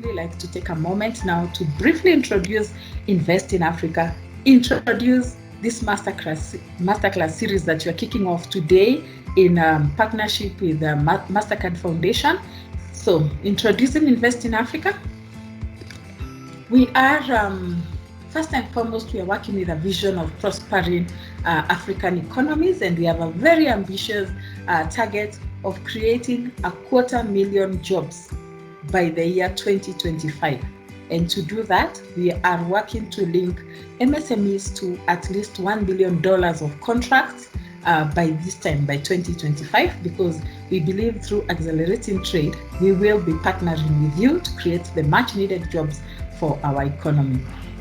really like to take a moment now to briefly introduce Invest in Africa, introduce this masterclass series that we are kicking off today in partnership with the Mastercard Foundation. So, introducing Invest in Africa. We are, first and foremost, we are working with a vision of prospering African economies, and we have a very ambitious target of creating 250,000 jobs by the year 2025. And to do that, we are working to link MSMEs to at least $1 billion of contracts by this time, by 2025, because we believe through accelerating trade, we will be partnering with you to create the much needed jobs for our economy.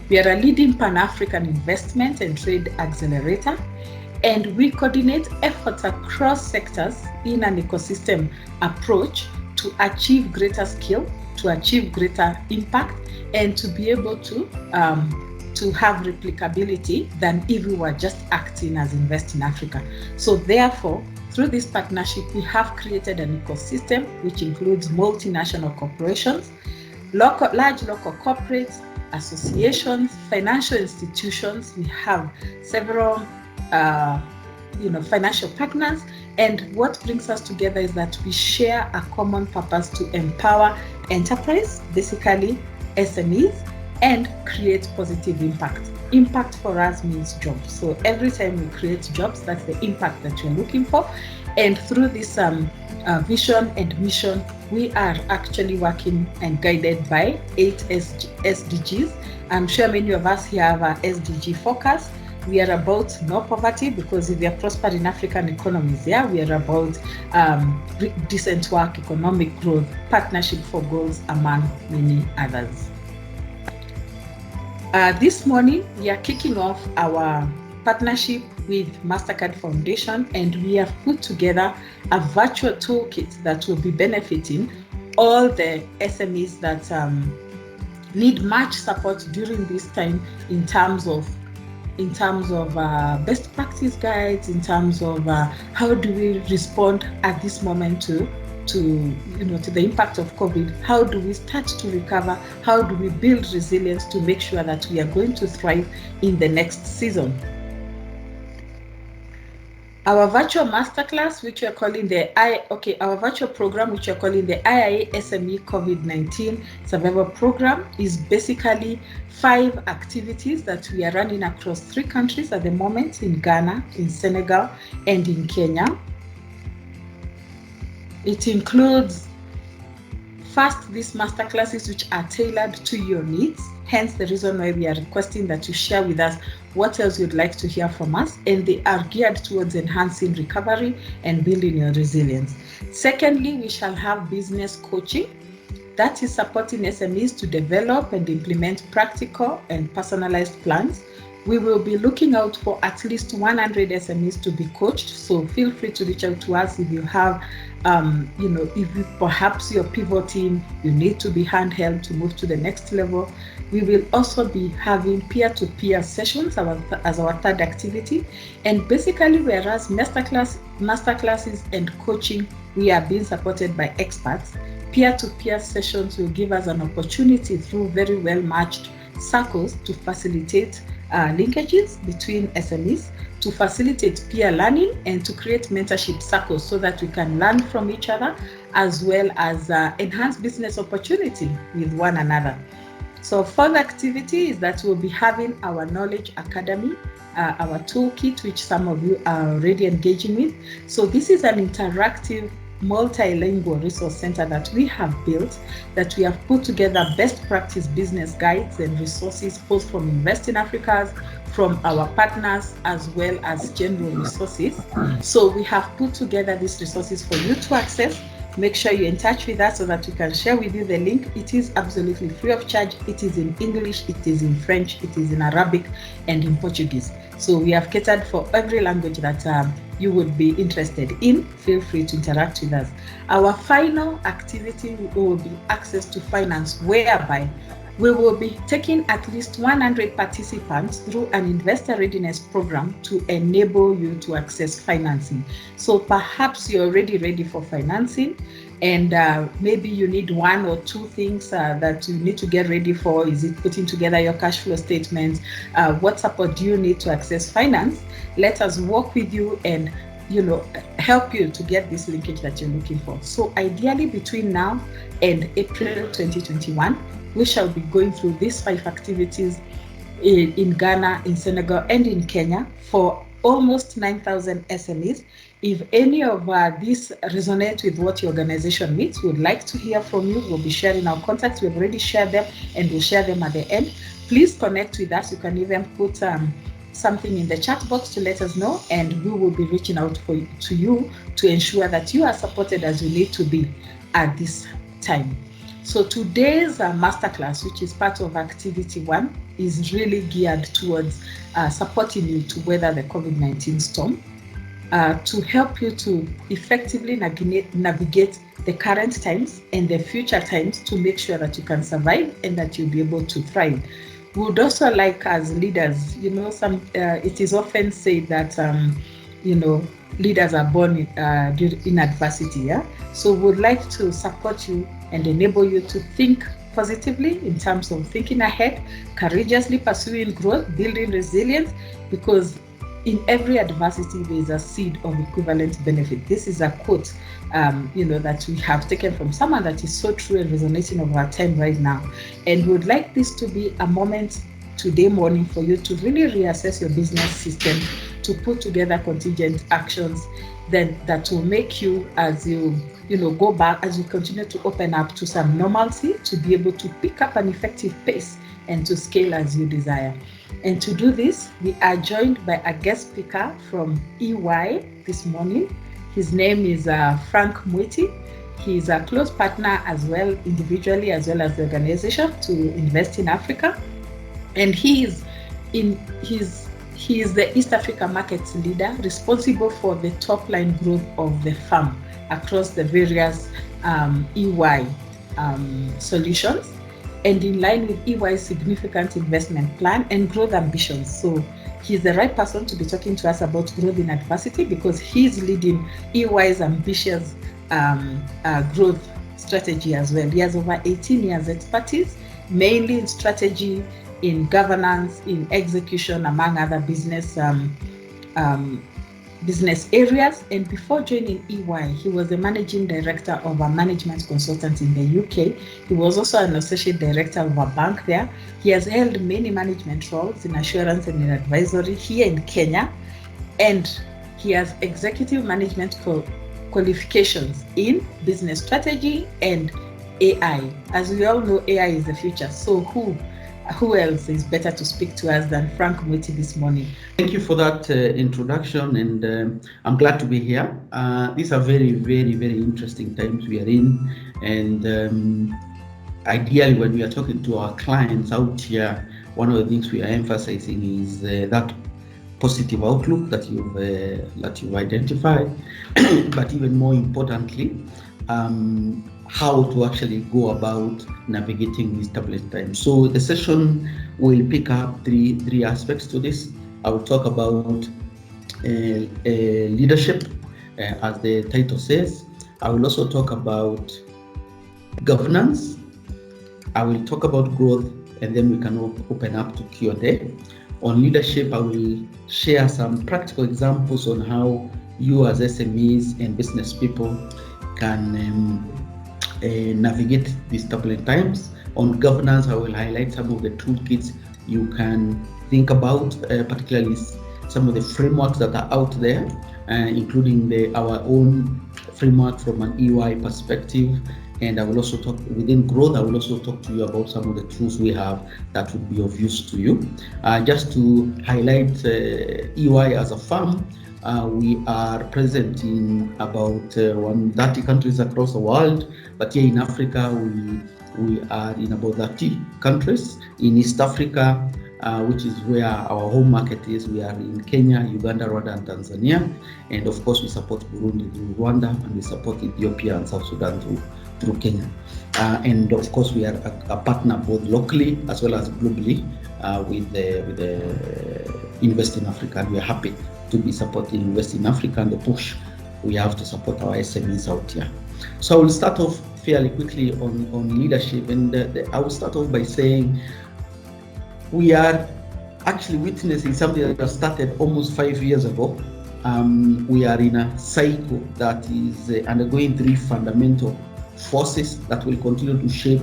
We are a leading Pan-African investment and trade accelerator, and we coordinate efforts across sectors in an ecosystem approach to achieve greater skill, to achieve greater impact, and to be able to have replicability than if we were just acting as Invest in Africa. So therefore, through this partnership, we have created an ecosystem which includes multinational corporations, large local corporates, associations, financial institutions. We have several financial partners, and what brings us together is that we share a common purpose to empower enterprise, basically SMEs, and create positive impact. Impact for us means jobs. So every time we create jobs, that's the impact that you're looking for. And through this vision and mission, we are actually working and guided by 8 SDGs. I'm sure many of us here have a SDG focus. We are about no poverty, because if we are prospering African economies, we are about decent work, economic growth, partnership for goals, among many others. This morning, we are kicking off our partnership with Mastercard Foundation, and we have put together a virtual toolkit that will be benefiting all the SMEs that need much support during this time in terms of best practice guides, in terms of how do we respond at this moment to the impact of COVID. How do we start to recover? How do we build resilience to make sure that we are going to thrive in the next season? Our virtual masterclass, which we are calling our virtual program, which we are calling the IIA SME COVID-19 Survival Program, is basically 5 activities that we are running across 3 countries at the moment, in Ghana, in Senegal, and in Kenya. It includes, first, these masterclasses which are tailored to your needs, hence the reason why we are requesting that you share with us what else you'd like to hear from us, and they are geared towards enhancing recovery and building your resilience. Secondly, we shall have business coaching, that is supporting SMEs to develop and implement practical and personalized plans. We will be looking out for at least 100 SMEs to be coached, so feel free to reach out to us if you have, if perhaps you're pivoting, you need to be handheld to move to the next level. We will also be having peer-to-peer sessions as our third activity. And basically, whereas masterclasses and coaching, we are being supported by experts, peer-to-peer sessions will give us an opportunity through very well-matched circles to facilitate linkages between SMEs, to facilitate peer learning, and to create mentorship circles so that we can learn from each other, as well as enhance business opportunity with one another. So further activity is that we'll be having our Knowledge Academy, our toolkit, which some of you are already engaging with. So this is an interactive multilingual resource center that we have built, that we have put together best practice business guides and resources, both from Invest in Africa, from our partners, as well as general resources. So we have put together these resources for you to access. Make sure you're in touch with us so that we can share with you the link. It is absolutely free of charge. It is in English, it is in French, it is in Arabic, and in Portuguese. So we have catered for every language that you would be interested in. Feel free to interact with us. Our final activity will be access to finance, whereby We will be taking at least 100 participants through an investor readiness program to enable you to access financing. So perhaps you're already ready for financing, and maybe you need one or two things that you need to get ready for. Is it putting together your cash flow statements? What support do you need to access finance? Let us work with you and help you to get this linkage that you're looking for. So ideally between now and April 2021, we shall be going through these 5 activities in Ghana, in Senegal, and in Kenya for almost 9,000 SMEs. If any of these resonate with what your organization needs, we would like to hear from you. We'll be sharing our contacts. We've already shared them, and we'll share them at the end. Please connect with us. You can even put something in the chat box to let us know, and we will be reaching out to you to ensure that you are supported as you need to be at this time. So today's masterclass, which is part of activity 1, is really geared towards supporting you to weather the COVID-19 storm, to help you to effectively navigate the current times and the future times to make sure that you can survive and that you'll be able to thrive. We would also like, as leaders, it is often said that leaders are born in adversity. Yeah, so we would like to support you and enable you to think positively in terms of thinking ahead, courageously pursuing growth, building resilience, because in every adversity there is a seed of equivalent benefit. This is a quote that we have taken from someone that is so true and resonating of our time right now. And we would like this to be a moment today morning for you to really reassess your business system, to put together contingent actions then that will make you, as you go back, as you continue to open up to some normalcy, to be able to pick up an effective pace and to scale as you desire. And to do this, we are joined by a guest speaker from EY this morning. His name is Frank Mwiti. He is a close partner as well, individually as well as the organization, to Invest in Africa. And he is the East Africa markets leader, responsible for the top line growth of the firm across the various EY solutions, and in line with EY's significant investment plan and growth ambitions. So he's the right person to be talking to us about growth in adversity, because he's leading EY's ambitious growth strategy as well. He has over 18 years expertise, mainly in strategy, in governance, in execution, among other business areas. And before joining EY, he was the managing director of a management consultant in the UK. He was also an associate director of a bank there. He has held many management roles in assurance and in advisory here in Kenya, and he has executive management qualifications in business strategy and AI. As we all know, AI is the future. So who else is better to speak to us than Frank Mwiti this morning? Thank you for that introduction, and I'm glad to be here. These are very, very, very interesting times we are in, and ideally when we are talking to our clients out here, one of the things we are emphasizing is that positive outlook that you've identified, but even more importantly, how to actually go about navigating these turbulent times. So the session will pick up three aspects to this. I will talk about leadership, as the title says. I will also talk about governance. I will talk about growth, and then we can open up to Q&A. On leadership, I will share some practical examples on how you as SMEs and business people can navigate these turbulent times. On governance, I will highlight some of the toolkits you can think about, particularly some of the frameworks that are out there, including our own framework from an EY perspective. And I will also talk within growth. I will also talk to you about some of the tools we have that would be of use to you. Just to highlight EY as a firm, we are present in about 130 countries across the world, but here in Africa, we are in about 30 countries. In East Africa, which is where our home market is, we are in Kenya, Uganda, Rwanda, and Tanzania. And of course, we support Burundi through Rwanda, and we support Ethiopia and South Sudan through Kenya. And of course, we are a partner both locally as well as globally with the Invest in Africa. And we are happy to be supporting Invest in Africa and the push we have to support our SMEs out here. So I will start off fairly quickly on leadership, and I will start off by saying we are actually witnessing something that started almost 5 years ago. We are in a cycle that is undergoing three fundamental forces that will continue to shape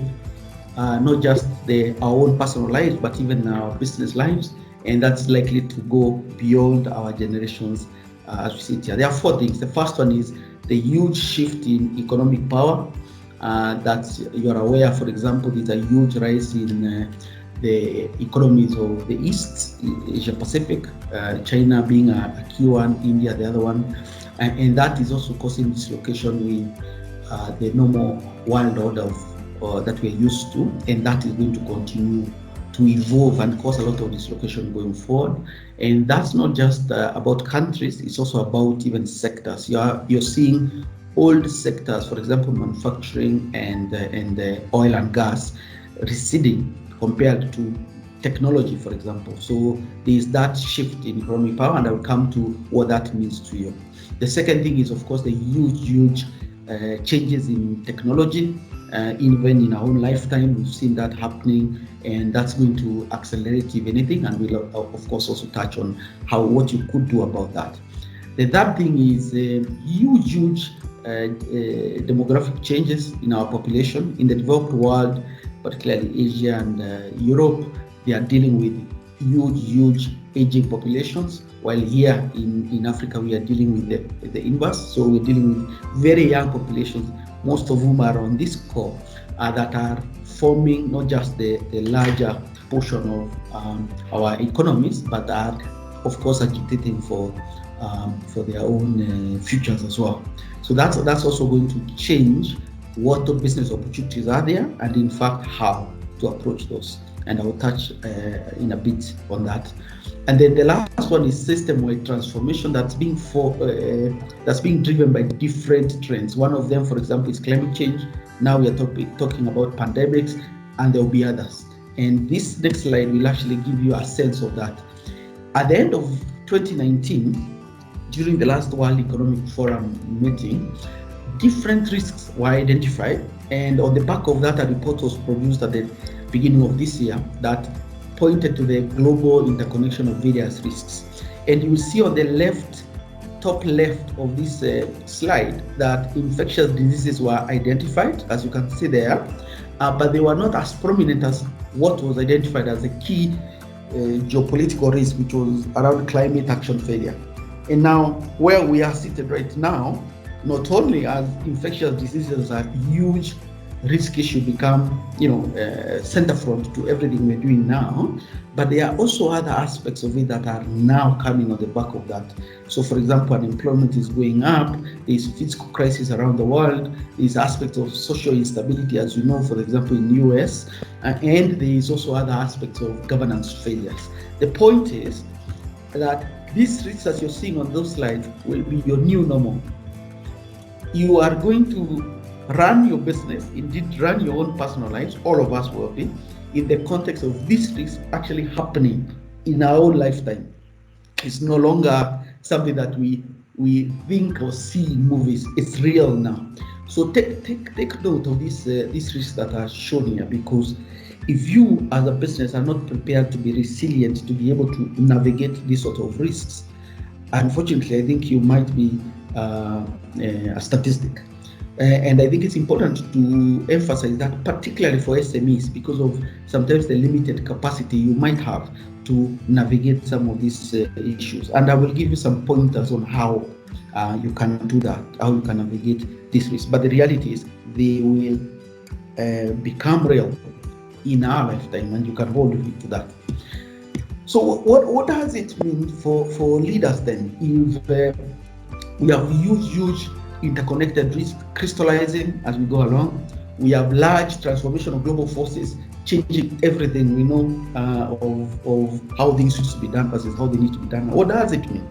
not just our own personal lives, but even our business lives, and that's likely to go beyond our generations as we sit here. There are four things. The first one is the huge shift in economic power that you're aware. For example, there's a huge rise in the economies of the East, Asia Pacific, China being a key one, India the other one, and that is also causing dislocation with the normal world order that we're used to, and that is going to continue to evolve and cause a lot of dislocation going forward. And that's not just about countries, it's also about even sectors. You're seeing old sectors, for example, manufacturing and oil and gas receding compared to technology, for example. So there's that shift in economic power, and I'll come to what that means to you. The second thing is, of course, the huge changes in technology. Even in our own lifetime, we've seen that happening, and that's going to accelerate, if anything, and we'll of course also touch on what you could do about that. The third thing is huge demographic changes in our population. In the developed world, particularly Asia and Europe, they are dealing with huge aging populations, while here in Africa we are dealing with the inverse. So we're dealing with very young populations, most of whom are on this core that are forming not just the larger portion of our economies, but are of course agitating for their own futures as well. So that's also going to change what the business opportunities are there, and in fact how to approach those. And I will touch in a bit on that. And then the last one is system-wide transformation that's being driven by different trends. One of them, for example, is climate change. Now we are talking about pandemics, and there will be others. And this next slide will actually give you a sense of that. At the end of 2019, during the last World Economic Forum meeting, different risks were identified, and on the back of that, a report was produced at the beginning of this year that pointed to the global interconnection of various risks. And you will see on the top left of this slide that infectious diseases were identified, as you can see there, but they were not as prominent as what was identified as a key geopolitical risk, which was around climate action failure. And now, where we are seated right now, not only as infectious diseases are huge risk issue become, center front to everything we're doing now, but there are also other aspects of it that are now coming on the back of that. So, for example, unemployment is going up, there's fiscal crisis around the world, there's aspects of social instability, as you know, for example, in the US, and there's also other aspects of governance failures. The point is that these risks that you're seeing on those slides will be your new normal. You are going to run your business, indeed run your own personal lives, all of us will be, in the context of these risks actually happening in our own lifetime. It's no longer something that we think or see in movies, it's real now. So take note of these risks that are shown here, because if you as a business are not prepared to be resilient, to be able to navigate these sort of risks, unfortunately, I think you might be a statistic. And I think it's important to emphasize that, particularly for SMEs, because of sometimes the limited capacity you might have to navigate some of these issues. And I will give you some pointers on how you can do that, how you can navigate this risk. But the reality is they will become real in our lifetime, and you can hold it to that. So what does it mean for leaders then? If we have huge interconnected risk crystallizing as we go along, we have large transformation of global forces changing everything we know of how things used to be done versus how they need to be done. What does it mean?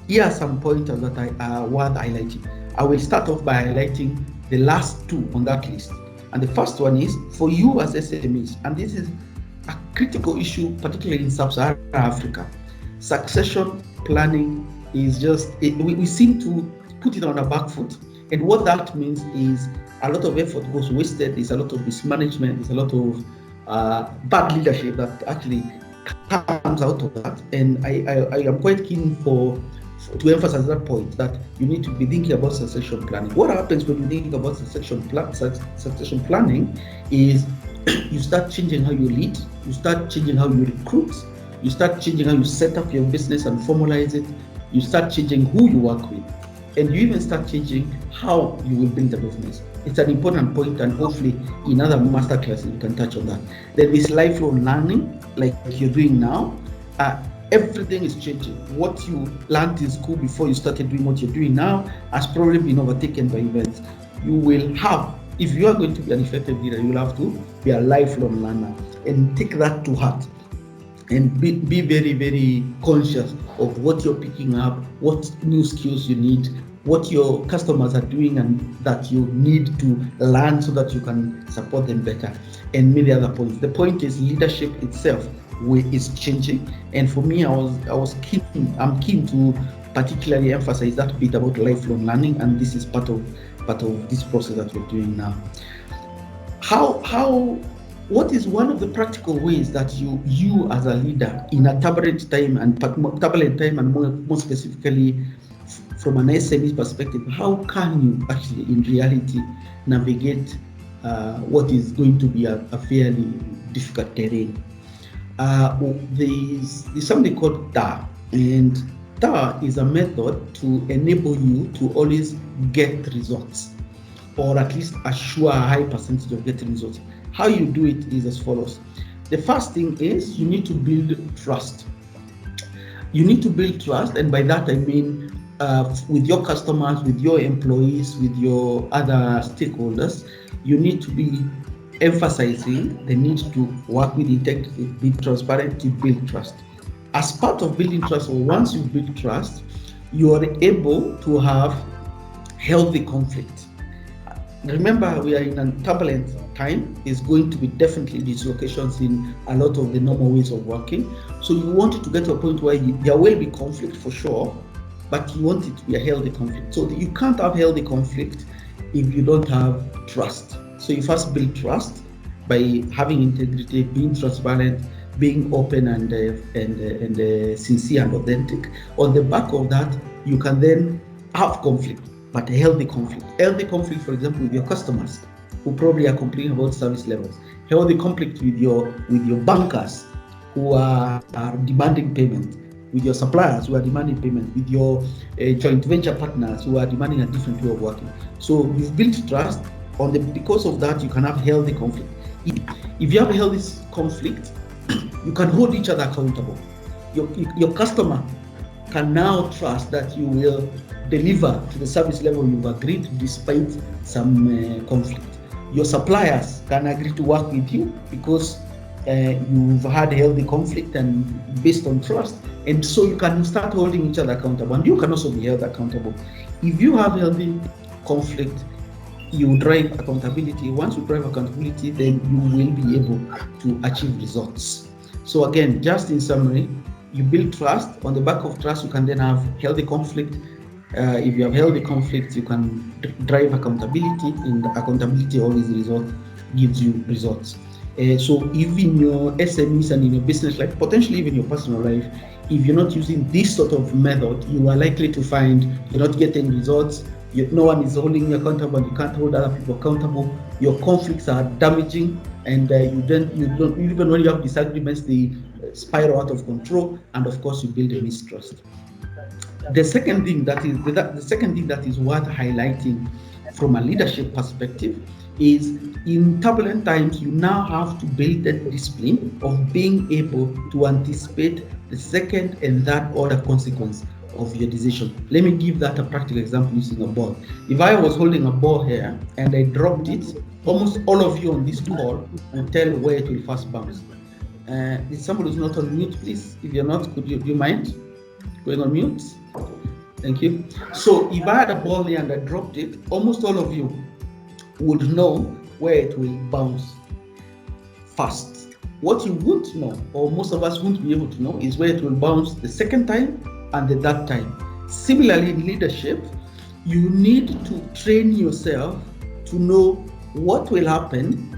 Here are some pointers that are worth highlighting. I will start off by highlighting the last two on that list. And the first one is for you as SMEs, and this is a critical issue, particularly in Sub-Saharan Africa. Succession planning is just, we seem to put it on a back foot. And what that means is a lot of effort goes wasted, there's a lot of mismanagement, there's a lot of bad leadership that actually comes out of that. And I am quite keen to emphasize that point, that you need to be thinking about succession planning. What happens when you think about succession planning is you start changing how you lead, you start changing how you recruit, you start changing how you set up your business and formalize it, you start changing who you work with, and you even start changing how you will build the business. It's an important point, and hopefully in other masterclasses we can touch on that. There is lifelong learning, like you're doing now. Everything is changing. What you learned in school before you started doing what you're doing now has probably been overtaken by events. You will have, if you are going to be an effective leader, you will have to be a lifelong learner and take that to heart. And be very, very conscious of what you're picking up, what new skills you need, what your customers are doing and that you need to learn so that you can support them better, and many other points. The point is leadership itself is changing, and for me, I'm keen to particularly emphasize that bit about lifelong learning, and this is part of this process that we're doing now. What is one of the practical ways that you as a leader in a turbulent time, and more specifically from an SME perspective, how can you actually in reality navigate what is going to be a fairly difficult terrain? There's something called TAR, and TAR is a method to enable you to always get results, or at least assure a high percentage of getting results. How you do it is as follows. The first thing is you need to build trust. You need to build trust, and by that I mean with your customers, with your employees, with your other stakeholders. You need to be emphasizing the need to work with integrity, be transparent, to build trust. As part of building trust, or once you build trust, you are able to have healthy conflict. Remember, we are in a turbulent time. Is going to be definitely dislocations in a lot of the normal ways of working. So you want it to get to a point where there will be conflict for sure, but you want it to be a healthy conflict. So you can't have healthy conflict if you don't have trust. So you first build trust by having integrity, being transparent, being open and sincere and authentic. On the back of that, you can then have conflict, but a healthy conflict. Healthy conflict, for example, with your customers who probably are complaining about service levels. Healthy conflict with your bankers who are demanding payment, with your suppliers who are demanding payment, with your joint venture partners who are demanding a different way of working. So you've built trust. Because of that, you can have healthy conflict. If you have a healthy conflict, you can hold each other accountable. Your customer can now trust that you will deliver to the service level you've agreed despite some conflict. Your suppliers can agree to work with you because you've had healthy conflict and based on trust, and so you can start holding each other accountable, and you can also be held accountable. If you have healthy conflict, you drive accountability. Once you drive accountability, then you will be able to achieve results. So again, just in summary, you build trust. On the back of trust, you can then have healthy conflict. If you have healthy conflict, you can drive accountability, and accountability always gives you results. So even your SMEs and in your business life, potentially even your personal life, if you're not using this sort of method, you are likely to find you're not getting results. No one is holding you accountable. You can't hold other people accountable. Your conflicts are damaging, and you don't even when you have disagreements, they spiral out of control, and of course you build a mistrust. The second thing that is worth highlighting from a leadership perspective is, in turbulent times, you now have to build the discipline of being able to anticipate the second and third order consequence of your decision. Let me give that a practical example using a ball. If I was holding a ball here and I dropped it, almost all of you on this call will tell where it will first bounce. If somebody is not on mute, please. If you're not, do you mind going on mute? Thank you. So if I had a ball here and I dropped it, almost all of you would know where it will bounce fast. What you won't know, or most of us won't be able to know, is where it will bounce the second time and the third time. Similarly, in leadership, you need to train yourself to know what will happen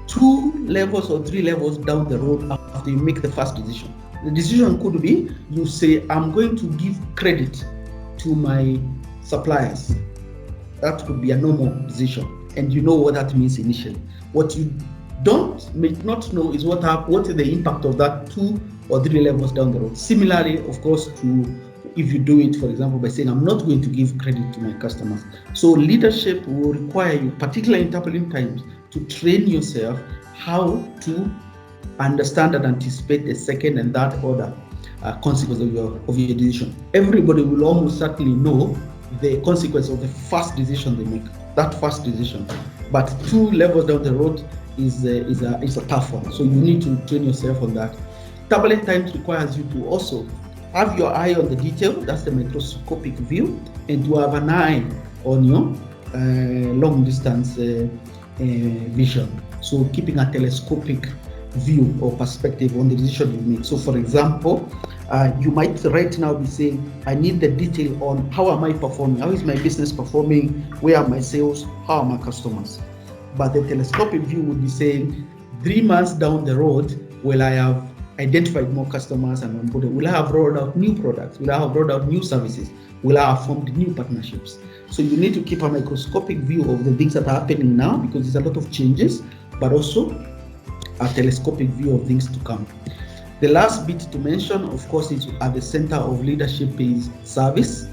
2 levels or 3 levels down the road after you make the first decision. The decision could be, you say, I'm going to give credit to my suppliers. That could be a normal decision, and you know what that means initially. What you may not know is what is the impact of that 2 or 3 levels down the road. Similarly, of course, to if you do it, for example, by saying, I'm not going to give credit to my customers. So leadership will require you, particularly in turbulent times, to train yourself how to understand and anticipate the second and third order consequence of your decision. Everybody will almost certainly know the consequence of the first decision they make, that first decision. But 2 levels down the road is a tough one. So you need to train yourself on that. Turbulent times requires you to also have your eye on the detail, that's the microscopic view, and to have an eye on your long distance vision. So keeping a telescopic view or perspective on the decision you make. So for example, you might right now be saying, I need the detail on how am I performing, how is my business performing, where are my sales, how are my customers. But the telescopic view would be saying, 3 months down the road, will I have identified more customers and onboarded? Will I have rolled out new products? Will I have rolled out new services? Will I have formed new partnerships? So you need to keep a microscopic view of the things that are happening now, because there's a lot of changes, but also a telescopic view of things to come. The last bit to mention, of course, is at the center of leadership is service.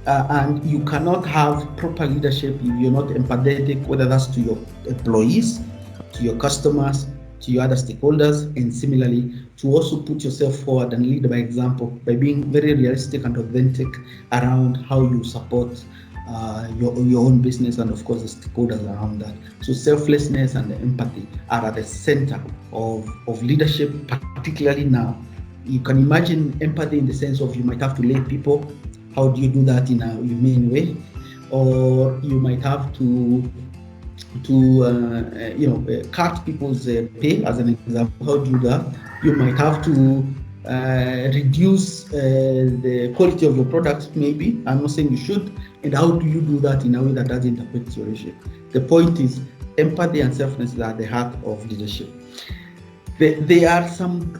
And you cannot have proper leadership if you're not empathetic, whether that's to your employees, to your customers, to your other stakeholders, and similarly to also put yourself forward and lead by example by being very realistic and authentic around how you support your own business and of course the stakeholders around that. So selflessness and empathy are at the center of leadership, particularly now. You can imagine empathy in the sense of you might have to lead people. How do you do that in a humane way? Or you might have to cut people's pay, as an example. How do you do that? You might have to reduce the quality of your products, maybe. I'm not saying you should. And how do you do that in a way that doesn't affect your leadership? The point is, empathy and selflessness are at the heart of leadership. There are some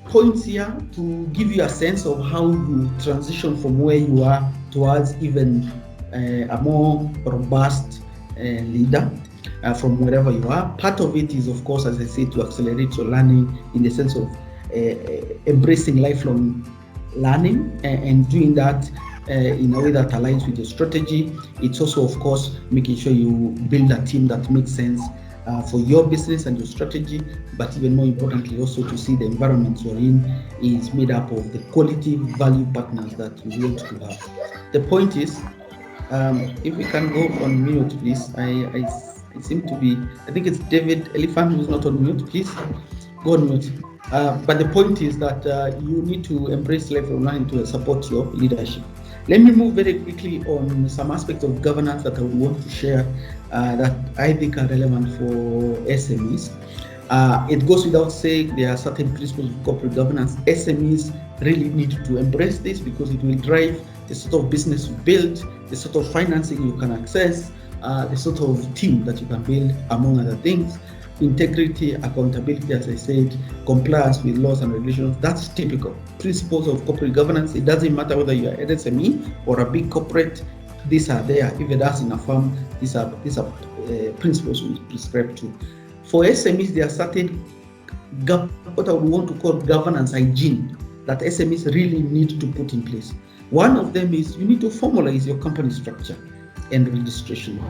points here to give you a sense of how you transition from where you are towards even a more robust leader from wherever you are. Part of it is, of course, as I say, to accelerate your learning in the sense of embracing lifelong learning and doing that in a way that aligns with your strategy. It's also, of course, making sure you build a team that makes sense for your business and your strategy, but even more importantly, also to see the environment you're in is made up of the quality value partners that you want to have. The point is, if we can go on mute, please. I seem to be, I think it's David Elephant who's not on mute, please. Go on mute. But the point is that you need to embrace lifelong learning to support your leadership. Let me move very quickly on some aspects of governance that I would want to share that I think are relevant for SMEs. It goes without saying there are certain principles of corporate governance. SMEs really need to embrace this because it will drive the sort of business you build, the sort of financing you can access, the sort of team that you can build, among other things. Integrity, accountability, as I said, compliance with laws and regulations, that's typical principles of corporate governance. It doesn't matter whether you're an SME or a big corporate, these are there. Even as in a firm, these are principles we prescribe to. For SMEs, there are certain what I would want to call governance hygiene that SMEs really need to put in place. One of them is you need to formalize your company structure and registration.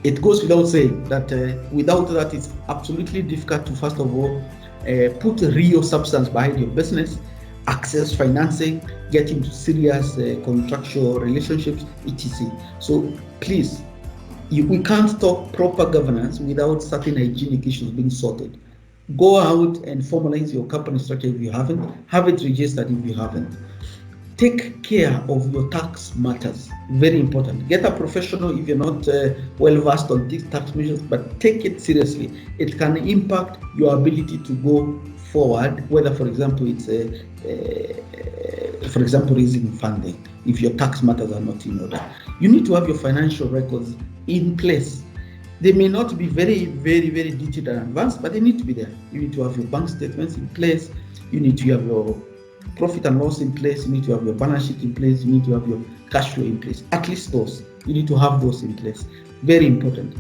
It goes without saying that without that, it's absolutely difficult to, first of all, put a real substance behind your business, access financing, get into serious contractual relationships, etc. So please, we can't talk proper governance without certain hygienic issues being sorted. Go out and formalize your company structure if you haven't, have it registered if you haven't. take care of your tax matters. Very important. Get a professional if you're not well versed on these tax measures, but take it seriously. It can impact your ability to go forward, whether, for example, it's for example, raising funding. If your tax matters are not in order, you need to have your financial records in place. They may not be very, very, very detailed and advanced, but they need to be there. You need to have your bank statements in place. You need to have your profit and loss in place. You need to have your balance sheet in place. You need to have your cash flow in place. At least those. You need to have those in place. Very important.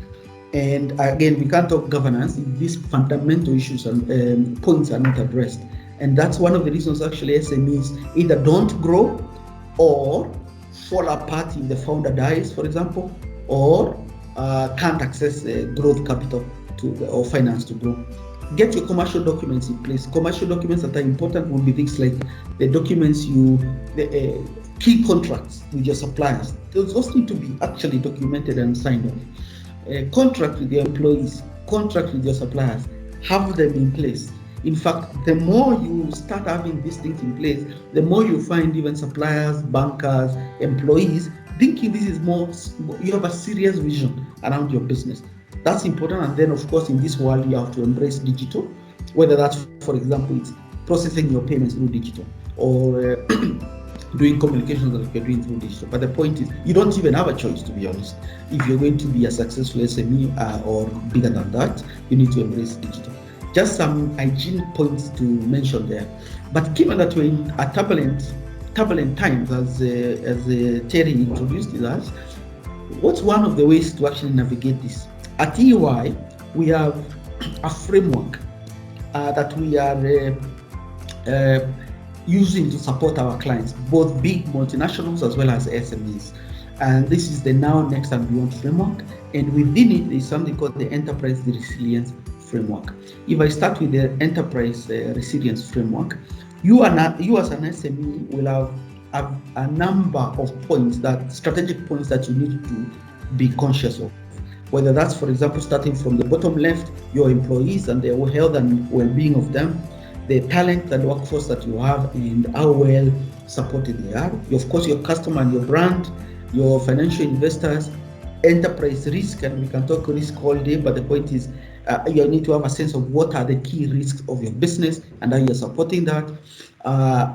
And again, we can't talk governance if these fundamental issues and points are not addressed. And that's one of the reasons actually SMEs either don't grow or fall apart if the founder dies, for example, or can't access growth capital or finance to grow. Get your commercial documents in place. Commercial documents that are important will be things like the documents the key contracts with your suppliers. Those need to be actually documented and signed off. Contract with your employees, contract with your suppliers, have them in place. In fact, the more you start having these things in place, the more you find even suppliers, bankers, employees thinking this is more, you have a serious vision around your business. That's important. And then, of course, in this world, you have to embrace digital, whether that's, for example, it's processing your payments through digital or doing communications that you're doing through digital. But the point is, you don't even have a choice, to be honest. If you're going to be a successful SME or bigger than that, you need to embrace digital. Just some hygiene points to mention there. But given that we're in a turbulent times, as Terry introduced us, what's one of the ways to actually navigate this? At TUI, we have a framework that we are using to support our clients, both big multinationals as well as SMEs. And this is the Now, Next and Beyond framework. And within it is something called the Enterprise Resilience Framework. If I start with the Enterprise Resilience Framework, you as an SME will have a number of points, strategic points that you need to be conscious of. Whether that's, for example, starting from the bottom left, your employees and their health and well-being of them, the talent and workforce that you have and how well supported they are. Of course, your customer and your brand, your financial investors, enterprise risk, and we can talk risk all day, but the point is you need to have a sense of what are the key risks of your business and how you're supporting that.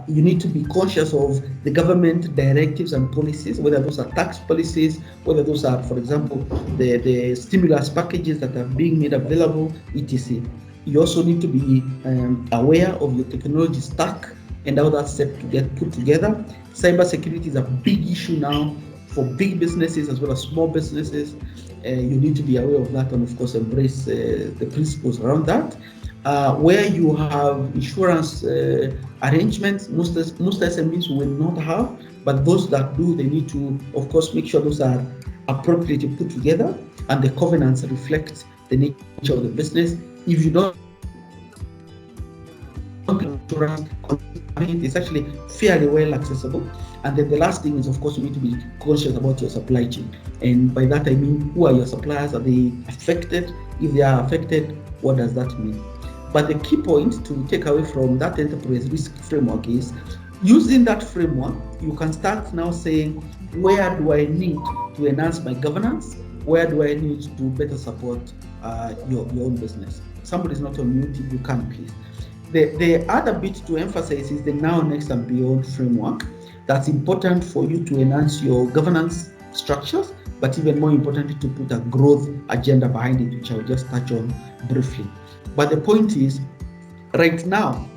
You need to be conscious of the government directives and policies, whether those are tax policies, whether those are, for example, the stimulus packages that are being made available, etc. You also need to be aware of your technology stack and how that's set to get put together. Cybersecurity is a big issue now for big businesses as well as small businesses. You need to be aware of that and, of course, embrace the principles around that. Where you have insurance arrangements, most SMEs will not have, but those that do, they need to, of course, make sure those are appropriately put together and the covenants reflect the nature of the business. If you don't insurance, it's actually fairly well accessible. And then the last thing is, of course, you need to be conscious about your supply chain. And by that, I mean, who are your suppliers? Are they affected? If they are affected, what does that mean? But the key point to take away from that enterprise risk framework is, using that framework, you can start now saying, where do I need to enhance my governance? Where do I need to better support your own business? Somebody's not on mute, if you can, please. The other bit to emphasize is the Now, Next and Beyond framework. That's important for you to enhance your governance structures, but even more importantly, to put a growth agenda behind it, which I'll just touch on briefly. But the point is, right now,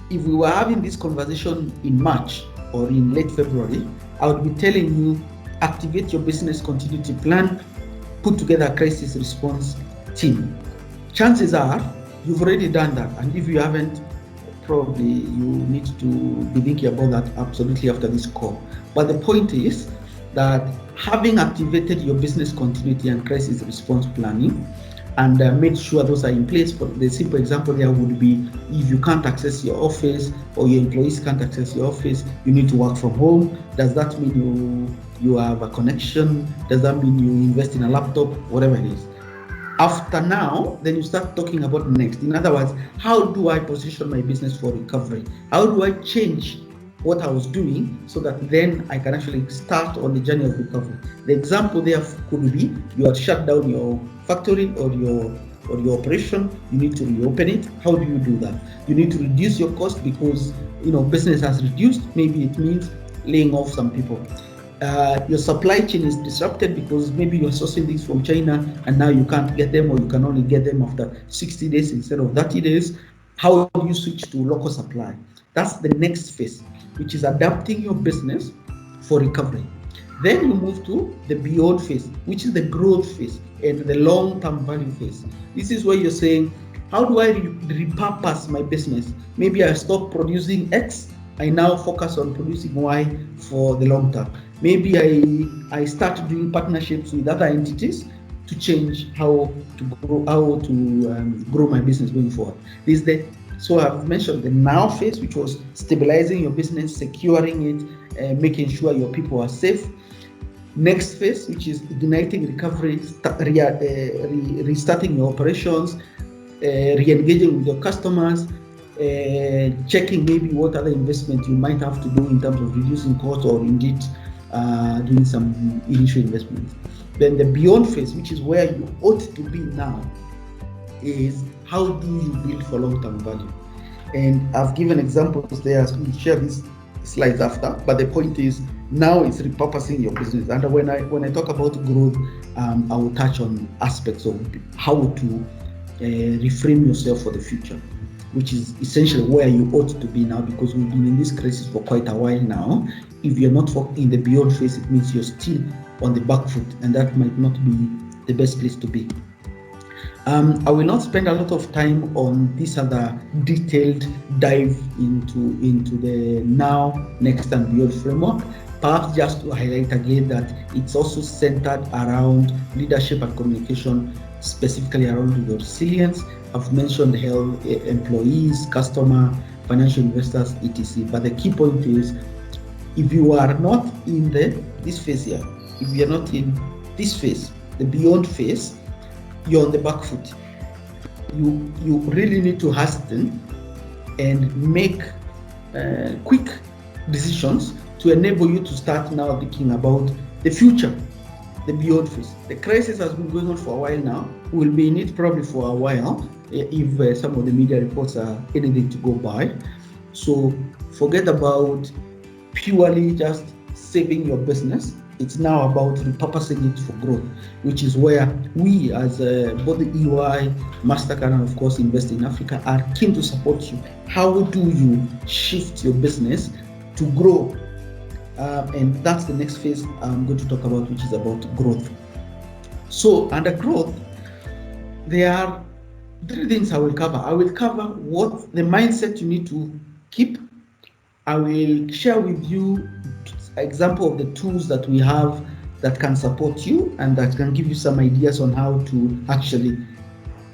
if we were having this conversation in March or in late February, I would be telling you, activate your business continuity plan, put together a crisis response team. Chances are you've already done that, and if you haven't, probably you need to be thinking about that absolutely after this call. But the point is that having activated your business continuity and crisis response planning and made sure those are in place, for the simple example there would be, if you can't access your office or your employees can't access your office, you need to work from home. Does that mean you have a connection? Does that mean you invest in a laptop? Whatever it is. After now, then you start talking about next. In other words, how do I position my business for recovery? How do I change what I was doing so that then I can actually start on the journey of recovery. The example there could be you had shut down your factory or your operation, you need to reopen it. How do you do that? You need to reduce your cost because business has reduced. Maybe it means laying off some people. Your supply chain is disrupted because maybe you're sourcing things from China and now you can't get them, or you can only get them after 60 days instead of 30 days. How do you switch to local supply? That's the next phase, which is adapting your business for recovery. Then you move to the beyond phase, which is the growth phase and the long-term value phase. This is where you're saying, how do I repurpose my business? Maybe I stop producing X, I now focus on producing Y for the long term. Maybe I start doing partnerships with other entities to change how to grow my business going forward. So I've mentioned the now phase, which was stabilizing your business, securing it, making sure your people are safe. Next phase, which is igniting recovery, restarting your operations, re-engaging with your customers, checking maybe what other investment you might have to do in terms of reducing costs or indeed doing some initial investments. Then the beyond phase, which is where you ought to be now, is how do you build for long-term value? And I've given examples there. I'll share these slides after, but the point is now it's repurposing your business. And when I talk about growth, I will touch on aspects of how to reframe yourself for the future, which is essentially where you ought to be now, because we've been in this crisis for quite a while now. If you're not in the beyond phase, it means you're still on the back foot, and that might not be the best place to be. I will not spend a lot of time on this other detailed dive into the now, next, and beyond framework. Perhaps just to highlight again that it's also centered around leadership and communication, specifically around the resilience. I've mentioned health, employees, customer, financial investors, etc. But the key point is, if you are not in this phase here, if you're not in this phase, the beyond phase, you're on the back foot. You really need to hasten and make quick decisions to enable you to start now thinking about the future, the beyond phase. The crisis has been going on for a while now. We'll be in it probably for a while if some of the media reports are anything to go by. So forget about purely just saving your business. It's now about repurposing it for growth, which is where we as both the EY, Masterclass, and of course Invest in Africa are keen to support you. How do you shift your business to grow? And that's the next phase I'm going to talk about, which is about growth. So under growth, there are three things I will cover. I will cover what the mindset you need to keep. I will share with you an example of the tools that we have that can support you and that can give you some ideas on how to actually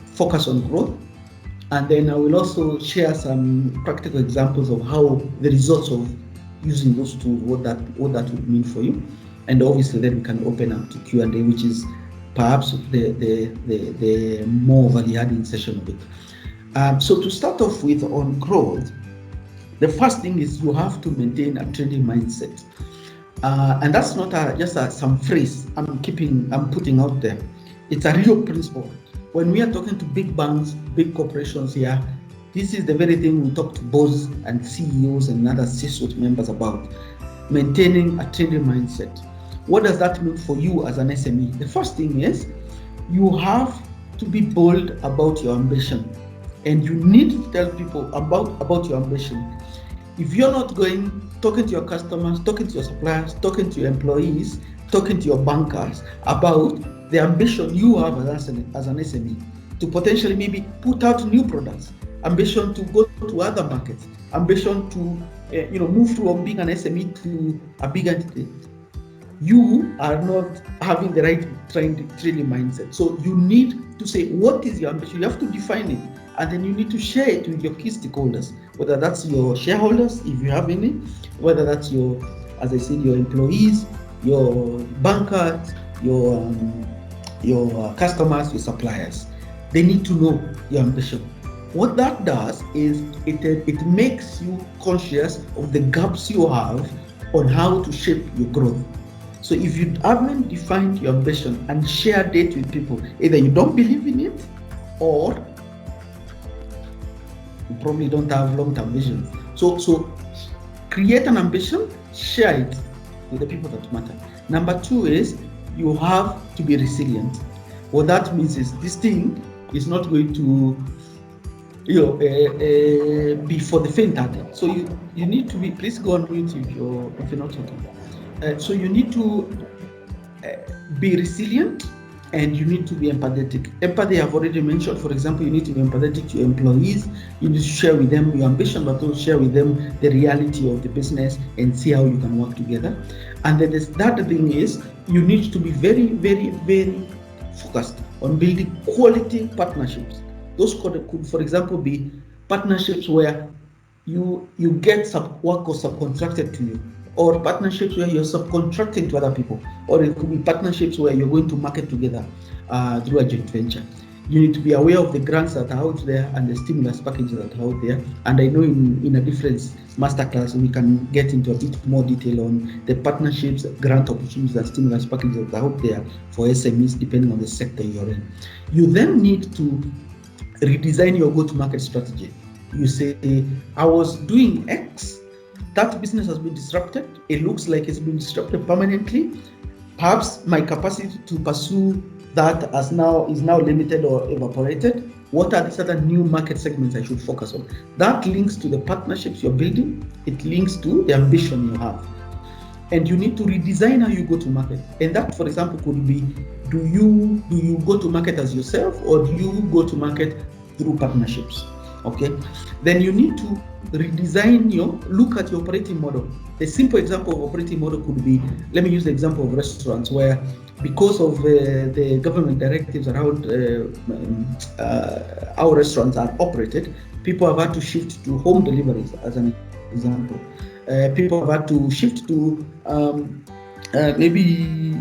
focus on growth. And then I will also share some practical examples of how the results of using those tools, what that would mean for you. And obviously then we can open up to Q&A, which is perhaps the more value-adding session of it. So to start off with on growth, the first thing is you have to maintain a trading mindset. And that's not just some phrase I'm putting out there. It's a real principle. When we are talking to big banks, big corporations here, this is the very thing we talk to boards and CEOs and other C-suite members about, maintaining a trading mindset. What does that mean for you as an SME? The first thing is you have to be bold about your ambition, and you need to tell people about your ambition. If you're not talking to your customers, talking to your suppliers, talking to your employees, talking to your bankers about the ambition you have as an SME to potentially maybe put out new products, ambition to go to other markets, ambition to move from being an SME to a big entity, you are not having the right trading mindset. So you need to say, what is your ambition? You have to define it, and then you need to share it with your key stakeholders, whether that's your shareholders, if you have any, whether that's your, as I said, your employees, your bankers, your customers, your suppliers. They need to know your ambition. What that does is it makes you conscious of the gaps you have on how to shape your growth. So if you haven't defined your ambition and shared it with people, either you don't believe in it or you probably don't have long-term visions. So create an ambition, share it with the people that matter. Number two is you have to be resilient. What that means is this thing is not going to be for the faint-hearted. So you need to be, please go on mute if you're not talking. So you need to be resilient and you need to be empathetic. Empathy I've already mentioned. For example, you need to be empathetic to your employees. You need to share with them your ambition, but also share with them the reality of the business and see how you can work together. And then that thing is you need to be very, very, very focused on building quality partnerships. Those could, for example, be partnerships where you get work or subcontracted to you, or partnerships where you're subcontracting to other people, or it could be partnerships where you're going to market together through a joint venture. You need to be aware of the grants that are out there and the stimulus packages that are out there. And I know in a different masterclass, we can get into a bit more detail on the partnerships, grant opportunities, and stimulus packages that are out there for SMEs, depending on the sector you're in. You then need to redesign your go-to-market strategy. You say, I was doing X, that business has been disrupted. It looks like it's been disrupted permanently. Perhaps my capacity to pursue that is now limited or evaporated. What are these other new market segments I should focus on? That links to the partnerships you're building. It links to the ambition you have. And you need to redesign how you go to market. And that, for example, could be, do you go to market as yourself, or do you go to market through partnerships? Okay. Then you need to redesign look at your operating model. A simple example of operating model could be, let me use the example of restaurants, where because of the government directives around how restaurants are operated, people have had to shift to home deliveries, as an example. People have had to shift to maybe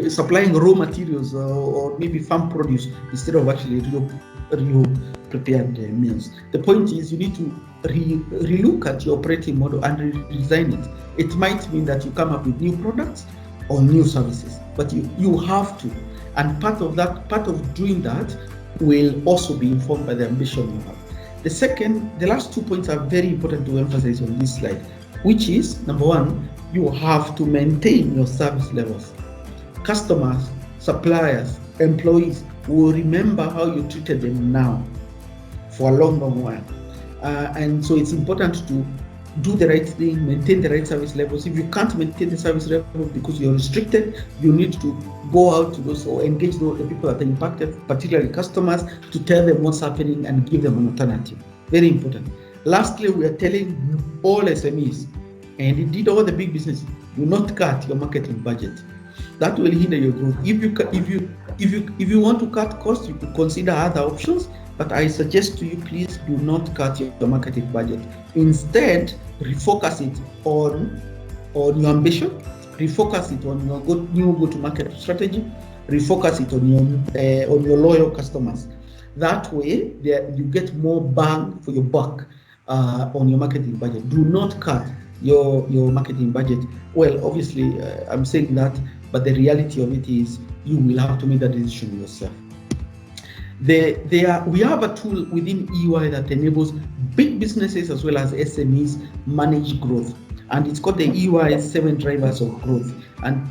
supplying raw materials or maybe farm produce instead of actually real prepared meals. The point is, you need to relook at your operating model and redesign it. It might mean that you come up with new products or new services, but you have to. And part of doing that will also be informed by the ambition you have. The last 2 points are very important to emphasize on this slide, which is, number one, you have to maintain your service levels. Customers, suppliers, employees will remember how you treated them now for a long, long while. And so it's important to do the right thing, maintain the right service levels. If you can't maintain the service level because you're restricted, you need to go out to those or engage the people that are impacted, particularly customers, to tell them what's happening and give them an alternative. Very important. Lastly, we are telling all SMEs, and indeed all the big businesses, do not cut your marketing budget. That will hinder your growth. If you want to cut costs, you could consider other options. But I suggest to you, please do not cut your marketing budget. Instead, refocus it on your ambition, refocus it on your new go-to-market strategy, refocus it on your loyal customers. That way, you get more bang for your buck on your marketing budget. Do not cut your marketing budget. Well, obviously, I'm saying that, but the reality of it is you will have to make that decision yourself. We have a tool within EY that enables big businesses as well as SMEs manage growth, and it's called the EY 7 Drivers of Growth. And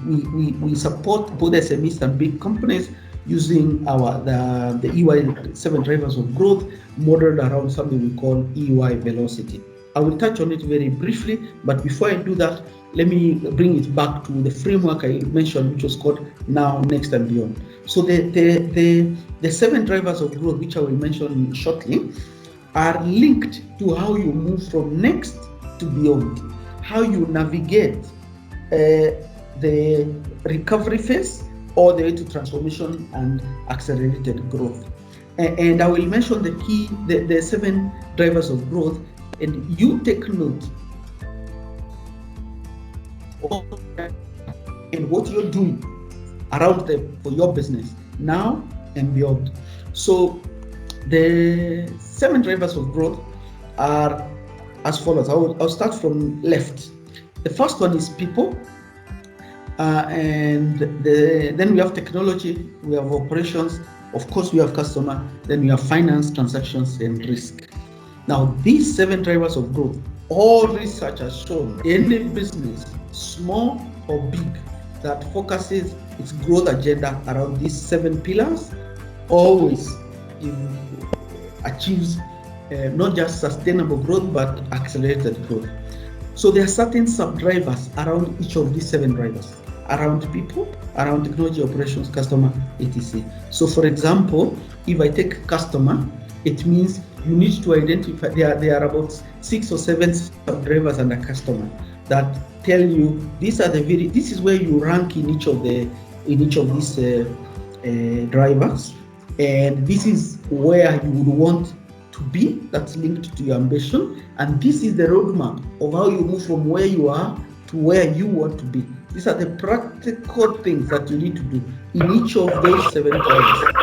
we support both SMEs and big companies using the EY 7 Drivers of Growth modeled around something we call EY Velocity. I will touch on it very briefly, but before I do that, let me bring it back to the framework I mentioned, which was called Now, Next, and Beyond. So the 7 drivers of growth, which I will mention shortly, are linked to how you move from next to beyond, how you navigate the recovery phase all the way to transformation and accelerated growth. And I will mention the 7 drivers of growth, and you take note in what you're doing around them for your business now and beyond. So the 7 drivers of growth are as follows. I'll start from left. The first one is people, and then we have technology, we have operations, of course we have customer, then we have finance, transactions, and risk. Now, these 7 drivers of growth, all research has shown any business, small or big, that focuses its growth agenda around these 7 pillars always achieves not just sustainable growth but accelerated growth. So there are certain sub-drivers around each of these 7 drivers, around people, around technology, operations, customer, etc. So for example, if I take customer, it means you need to identify, there are about 6 or 7 sub-drivers under customer that tell you this is where you rank in each of these drivers, and this is where you would want to be, that's linked to your ambition, and this is the roadmap of how you move from where you are to where you want to be. These are the practical things that you need to do in each of those 7 drivers.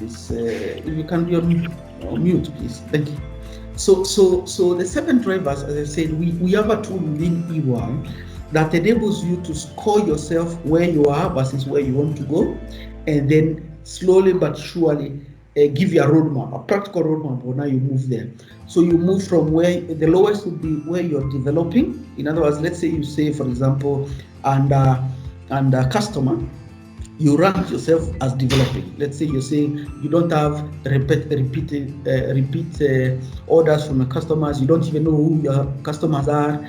If you can be on mute, please. Thank you. So the 7 drivers, as I said, we have a tool within EY that enables you to score yourself where you are versus where you want to go, and then slowly but surely give you a roadmap, a practical roadmap on how you move there. So you move from where the lowest would be where you're developing. In other words, let's say you say, for example, under customer, you rank yourself as developing. Let's say you're saying you don't have repeat orders from your customers. You don't even know who your customers are.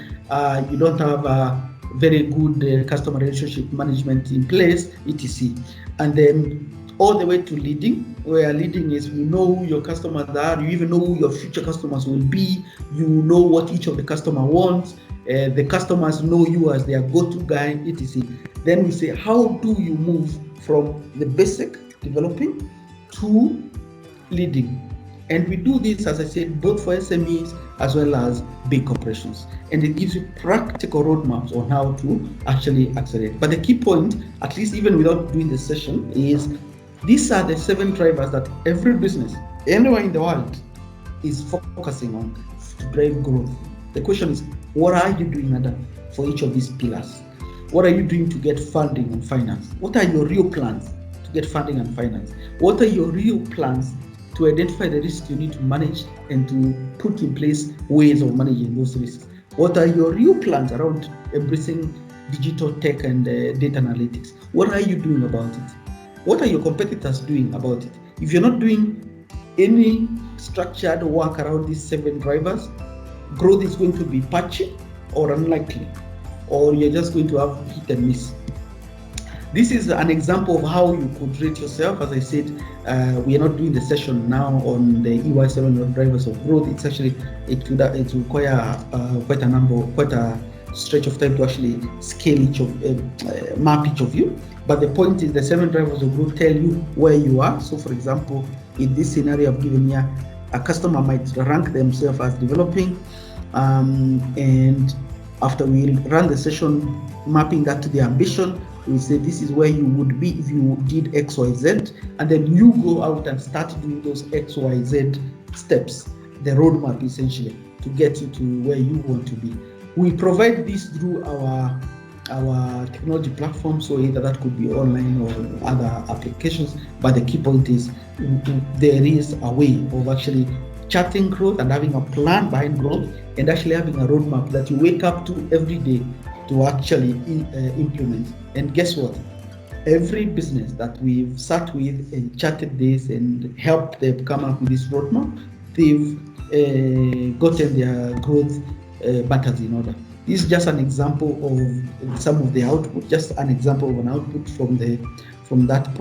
You don't have a very good customer relationship management in place, etc. And then all the way to leading, where leading is you know who your customers are. You even know who your future customers will be. You know what each of the customer wants. The customers know you as their go-to guy, etc. Then we say, how do you move from the basic developing to leading? And we do this, as I said, both for SMEs as well as big corporations. And it gives you practical roadmaps on how to actually accelerate. But the key point, at least even without doing the session, is these are the 7 drivers that every business anywhere in the world is focusing on to drive growth. The question is, what are you doing for each of these pillars? What are you doing to get funding and finance? What are your real plans to get funding and finance? What are your real plans to identify the risks you need to manage and to put in place ways of managing those risks? What are your real plans around embracing digital tech and data analytics? What are you doing about it? What are your competitors doing about it? If you're not doing any structured work around these 7 drivers, growth is going to be patchy or unlikely, or you're just going to have hit and miss. This is an example of how you could rate yourself. As I said, we are not doing the session now on the EY 7 drivers of growth. It's actually, it require quite a stretch of time to actually scale map each of you. But the point is the 7 drivers of growth tell you where you are. So for example, in this scenario I've given here, a customer might rank themselves as developing, and after we run the session mapping that to the ambition, we say this is where you would be if you did X, Y, Z, and then you go out and start doing those X, Y, Z steps, the roadmap essentially, to get you to where you want to be. We provide this through our technology platform, so either that could be online or other applications, but the key point is there is a way of actually charting growth and having a plan behind growth, and actually having a roadmap that you wake up to every day to actually implement. And guess what? Every business that we've sat with and chatted this and helped them come up with this roadmap, they've gotten their growth matters in order. This is just an example of some of the output, just an example of an output from that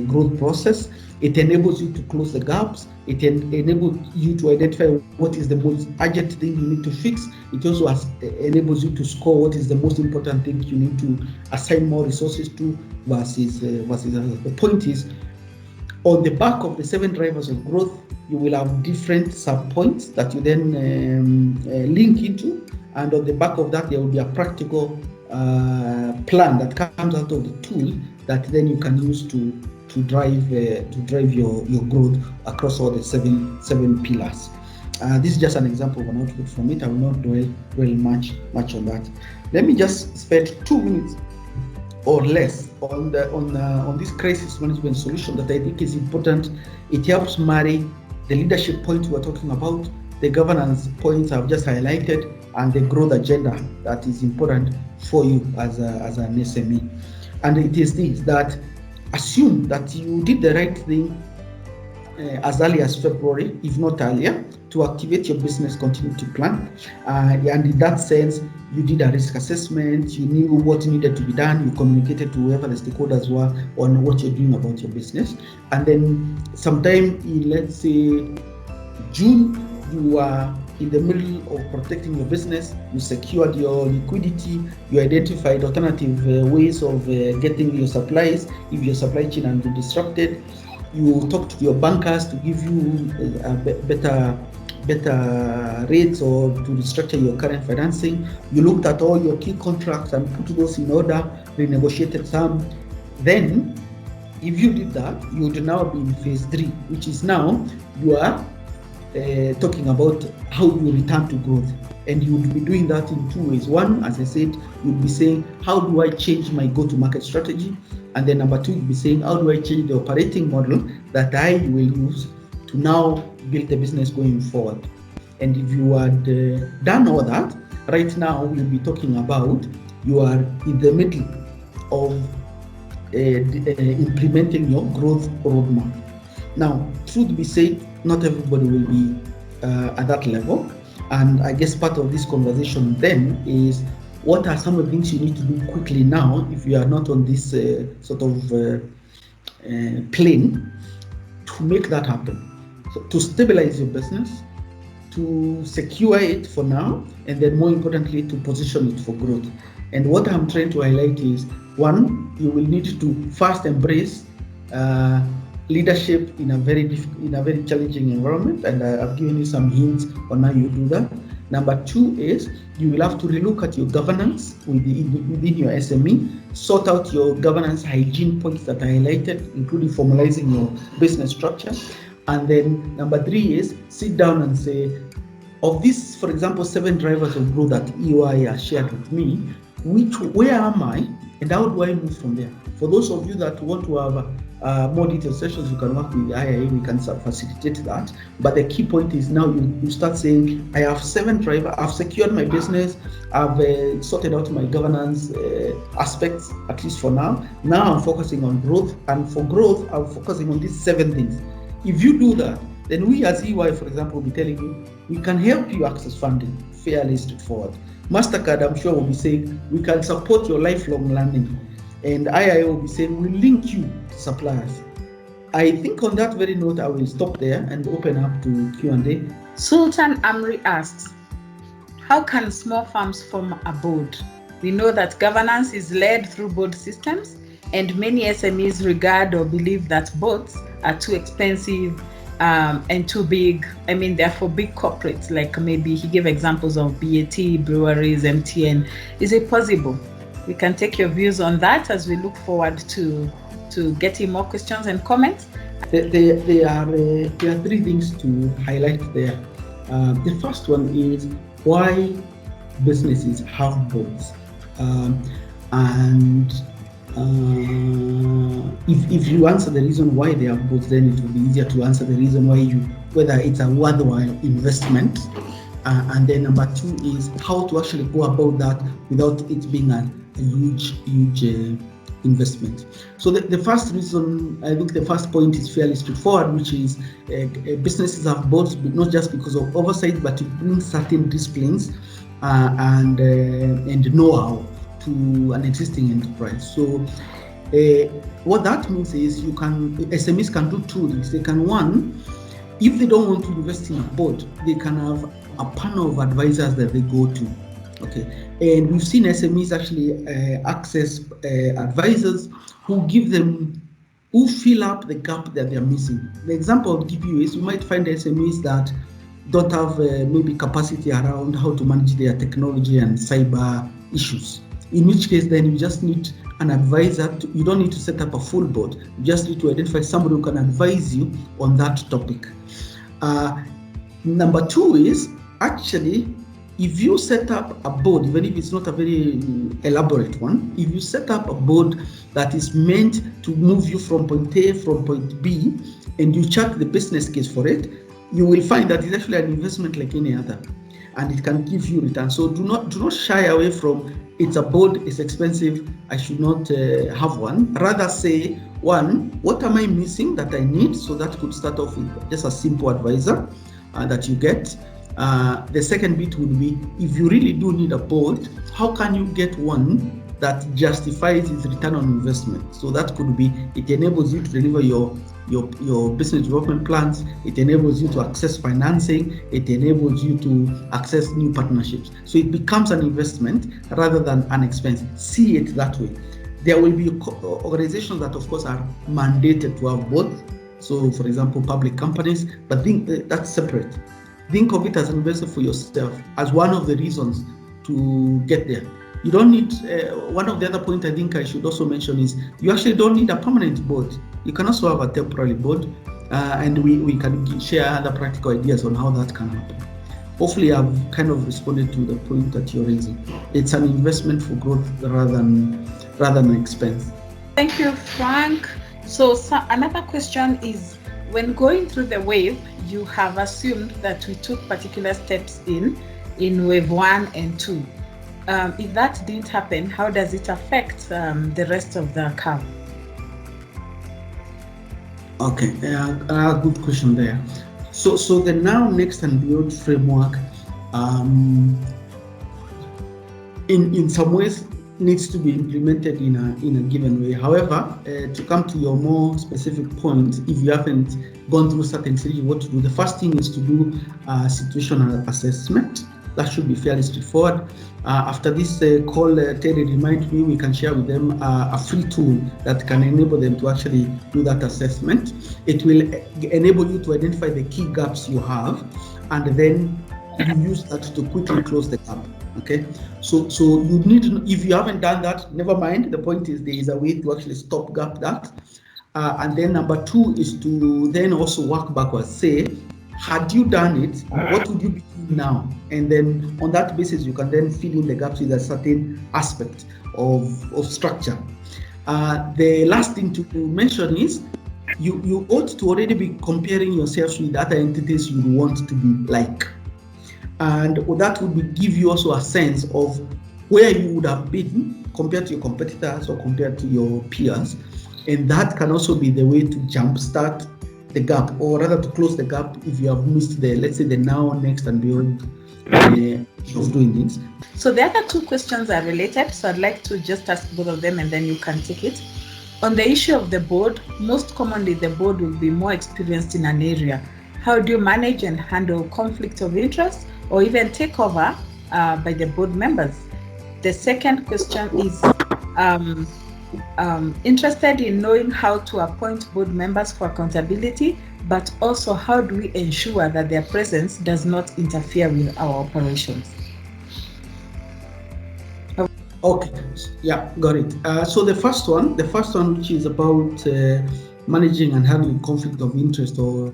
growth process. It enables you to close the gaps. It enables you to identify what is the most urgent thing you need to fix. It also enables you to score what is the most important thing you need to assign more resources to versus others. The point is, on the back of the 7 drivers of growth, you will have different sub-points that you then link into. And on the back of that, there will be a practical plan that comes out of the tool that then you can use to to drive your growth across all the seven pillars. This is just an example of an output from it. I will not dwell much on that. Let me just spend 2 minutes or less on this crisis management solution that I think is important. It helps marry the leadership point we're talking about, the governance points I've just highlighted, and the growth agenda that is important for you as an SME. And it is this, that assume that you did the right thing as early as February, if not earlier, to activate your business continuity plan. And in that sense, you did a risk assessment, you knew what needed to be done, you communicated to whoever the stakeholders were on what you're doing about your business. And then sometime in, let's say, June, you are in the middle of protecting your business, you secured your liquidity, you identified alternative ways of getting your supplies if your supply chain has been disrupted. You talk to your bankers to give you better rates or to restructure your current financing. You looked at all your key contracts and put those in order, renegotiated some. Then, if you did that, you would now be in phase 3, which is now you are talking about how you return to growth. And you would be doing that in 2 ways. One, as I said, you'd be saying, how do I change my go-to-market strategy? And then number 2, you'd be saying, how do I change the operating model that I will use to now build the business going forward? And if you had done all that, right now we'll be talking about you are in the middle of implementing your growth roadmap. Now, truth be said, not everybody will be at that level. And I guess part of this conversation then is, what are some of the things you need to do quickly now if you are not on this sort of plane to make that happen? So to stabilize your business, to secure it for now, and then more importantly, to position it for growth. And what I'm trying to highlight is, one, you will need to first embrace leadership in a very challenging environment, and I've given you some hints on how you do that. Number 2 is you will have to relook at your governance within your SME, sort out your governance hygiene points that I highlighted, including formalizing your business structure. And then number 3 is sit down and say, of these, for example, 7 drivers of growth that IIA has shared with me, where am I and how do I move from there? For those of you that want to have more detailed sessions, you can work with the IIA, we can facilitate that. But the key point is now you start saying, I have 7 drivers, I've secured my business, I've sorted out my governance aspects, at least for now. Now I'm focusing on growth, and for growth, I'm focusing on these 7 things. If you do that, then we as EY, for example, will be telling you, we can help you access funding, fairly straightforward. Mastercard, I'm sure, will be saying, we can support your lifelong learning. And IIA will be saying, we'll link you to suppliers. I think on that very note, I will stop there and open up to Q&A. Sultan Amri asks, how can small firms form a board? We know that governance is led through board systems, and many SMEs regard or believe that boards are too expensive and too big. I mean, they're for big corporates, like maybe he gave examples of BAT, breweries, MTN. Is it possible? We can take your views on that as we look forward to getting more questions and comments. There are 3 things to highlight there. The first one is why businesses have boards. If you answer the reason why they have boards, then it will be easier to answer the reason why whether it's a worthwhile investment. And then number 2 is how to actually go about that without it being a huge investment. So the first reason, I think the first point is fairly straightforward, which is businesses have boards, but not just because of oversight, but to bring certain disciplines and know-how to an existing enterprise. So what that means is SMEs can do 2 things. They can, one, if they don't want to invest in a board, they can have a panel of advisors that they go to. Okay, and we've seen SMEs actually access advisors who fill up the gap that they're missing. The example I'll give you is you might find SMEs that don't have maybe capacity around how to manage their technology and cyber issues. In which case, then you just need an advisor. You don't need to set up a full board. You just need to identify somebody who can advise you on that topic. Number two is actually, if you set up a board, even if it's not a very elaborate one, if you set up a board that is meant to move you from point A from point B, and you chart the business case for it, you will find that it's actually an investment like any other, and it can give you return. So do not shy away from, it's a board, it's expensive, I should not have one. Rather say, one, what am I missing that I need? So that could start off with just a simple advisor that you get. The second bit would be, if you really do need a board, how can you get one that justifies its return on investment? So that could be, it enables you to deliver your business development plans, it enables you to access financing, it enables you to access new partnerships. So it becomes an investment rather than an expense. See it that way. There will be organizations that of course are mandated to have both. So for example, public companies, but think that's separate. Think of it as an investment for yourself, as one of the reasons to get there. You don't need, one of the other points I think I should also mention is, you actually don't need a permanent board. You can also have a temporary board, and we can share other practical ideas on how that can happen. Hopefully I've kind of responded to the point that you're raising. It's an investment for growth rather than an expense. Thank you, Frank. So another question is, when going through the wave, you have assumed that we took particular steps in wave 1 and 2. If that didn't happen, how does it affect the rest of the curve? Okay, good question there. So the now, next, and beyond framework, in some ways needs to be implemented in a given way. However, to come to your more specific point, if you haven't gone through certain stages, what to do? The first thing is to do a situational assessment. That should be fairly straightforward. After this call, Terry remind me, we can share with them a free tool that can enable them to actually do that assessment. It will enable you to identify the key gaps you have, and then you use that to quickly close the gap. Okay, so you need to, if you haven't done that, never mind. The point is, there is a way to actually stop gap that. And then number two is to then also work backwards. Say, had you done it, what would you be doing now? And then on that basis, you can then fill in the gaps with a certain aspect of structure. The last thing to mention is, you ought to already be comparing yourselves with other entities you want to be like. And that would give you also a sense of where you would have been compared to your competitors or compared to your peers. And that can also be the way to jumpstart the gap, or rather to close the gap if you have missed the, let's say, the now, next, and beyond of doing things. So the other two questions are related, so I'd like to just ask both of them and then you can take it. On the issue of the board, most commonly the board will be more experienced in an area. How do you manage and handle conflict of interest or even takeover by the board members? The second question is, interested in knowing how to appoint board members for accountability, but also how do we ensure that their presence does not interfere with our operations? Okay, yeah, got it. So the first one, which is about managing and handling conflict of interest or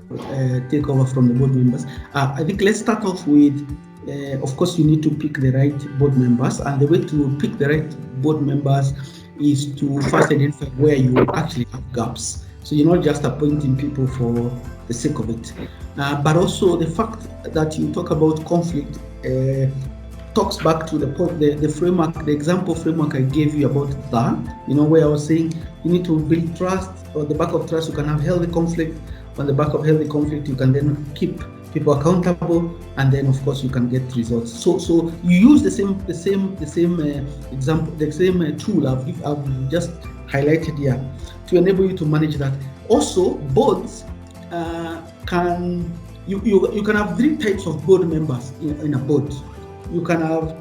takeover from the board members. I think let's start off with, of course, you need to pick the right board members, and the way to pick the right board members is to first identify where you actually have gaps. So you're not just appointing people for the sake of it, but also the fact that you talk about conflict talks back to the point, the framework, the example framework I gave you about that, where I was saying you need to build trust. On the back of trust, you can have healthy conflict. On the back of healthy conflict, you can then keep people accountable, and then of course you can get results. So you use the same example, the same tool I've just highlighted here to enable you to manage that. Also, boards can have three types of board members in a board. You can have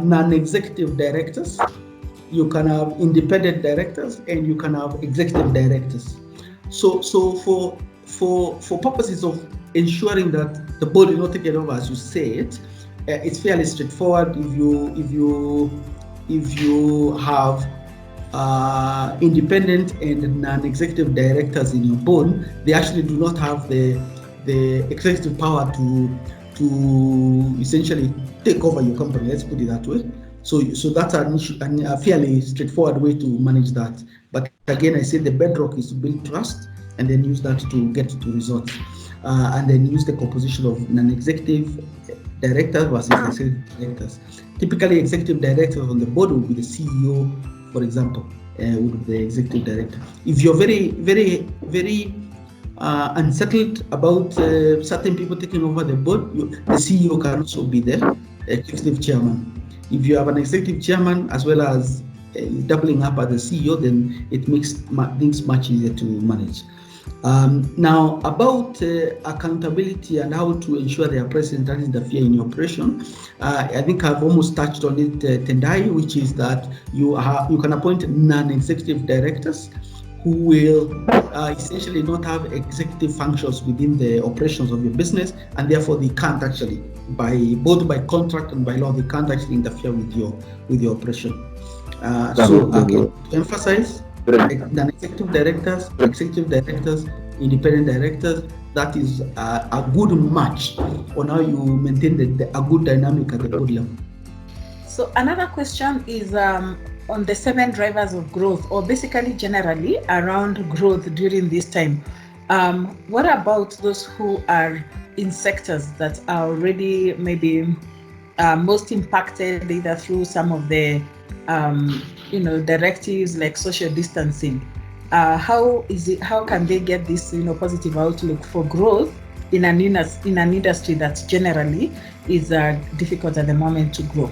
non-executive directors, you can have independent directors, and you can have executive directors. So for purposes of ensuring that the board is not taken over, as you say it, it's fairly straightforward. If you have independent and non-executive directors in your board, they actually do not have the executive power to essentially take over your company. Let's put it that way. So that's a fairly straightforward way to manage that. But again, I say the bedrock is to build trust and then use that to get to results. And then use the composition of non-executive directors versus executive directors. Typically, executive directors on the board will be the CEO, for example, would be the executive director. If you're very, very, very unsettled about certain people taking over the board, the CEO can also be the executive chairman. If you have an executive chairman as well as doubling up as the CEO, then it makes things much easier to manage. Now, about accountability and how to ensure their presence doesn't interfere in your operation, I think I've almost touched on it, Tendai, which is that you can appoint non-executive directors who will essentially not have executive functions within the operations of your business, and therefore they can't actually, both by contract and by law, they can't actually interfere with your operation. So again, to emphasize, non-executive directors, executive directors, independent directors, that is a good match on how you maintain a good dynamic at the board level. So another question is on the 7 drivers of growth, or basically generally around growth during this time. What about those who are in sectors that are already maybe most impacted either through some of the directives like social distancing? How can they get this positive outlook for growth in an industry that generally is difficult at the moment to grow?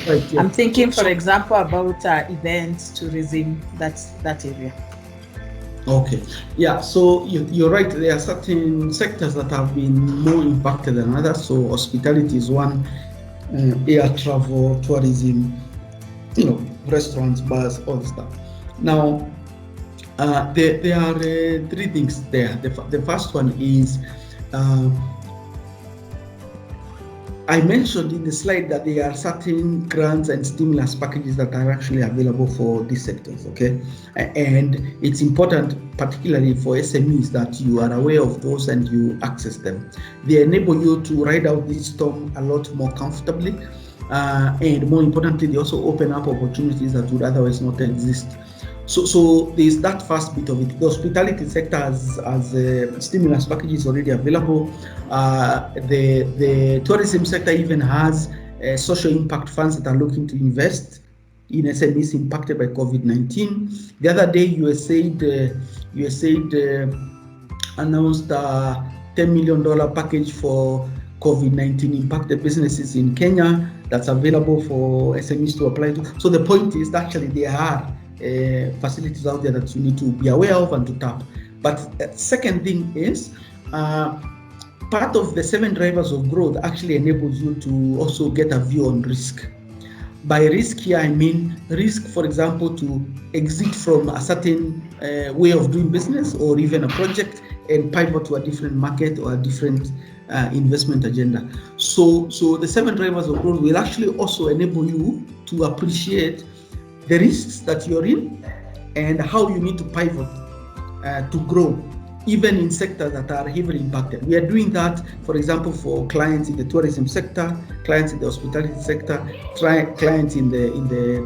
Right, yeah. I'm thinking, for example, about events, tourism, that area. Okay, yeah, so you're right. There are certain sectors that have been more impacted than others. So hospitality is one, air travel, tourism, restaurants, bars, all the stuff. Now, there are 3 things there. The first one is, I mentioned in the slide that there are certain grants and stimulus packages that are actually available for these sectors, okay? And it's important, particularly for SMEs, that you are aware of those and you access them. They enable you to ride out this storm a lot more comfortably. And more importantly, they also open up opportunities that would otherwise not exist. So there's that first bit of it. The hospitality sector has stimulus packages already available. The tourism sector even has social impact funds that are looking to invest in SMEs impacted by COVID-19. The other day, USAID announced a $10 million package for COVID-19 impacted businesses in Kenya that's available for SMEs to apply to. So the point is that actually there are facilities out there that you need to be aware of and to tap. But second thing is, part of the 7 drivers of growth actually enables you to also get a view on risk. By risk here, I mean risk, for example, to exit from a certain way of doing business or even a project and pivot to a different market or a different investment agenda. So the 7 drivers of growth will actually also enable you to appreciate the risks that you're in and how you need to pivot to grow, even in sectors that are heavily impacted. We are doing that, for example, for clients in the tourism sector, clients in the hospitality sector, clients in the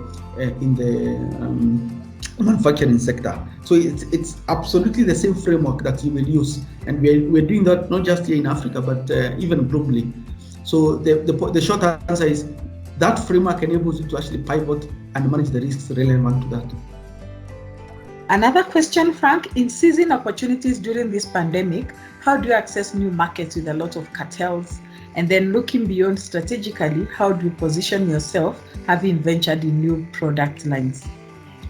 manufacturing sector. So it's absolutely the same framework that you will use, and we're doing that not just here in Africa, but even globally. So the short answer is that framework enables you to actually pivot and manage the risks relevant to that. Another question, Frank, in seizing opportunities during this pandemic, how do you access new markets with a lot of cartels? And then looking beyond strategically, how do you position yourself having ventured in new product lines?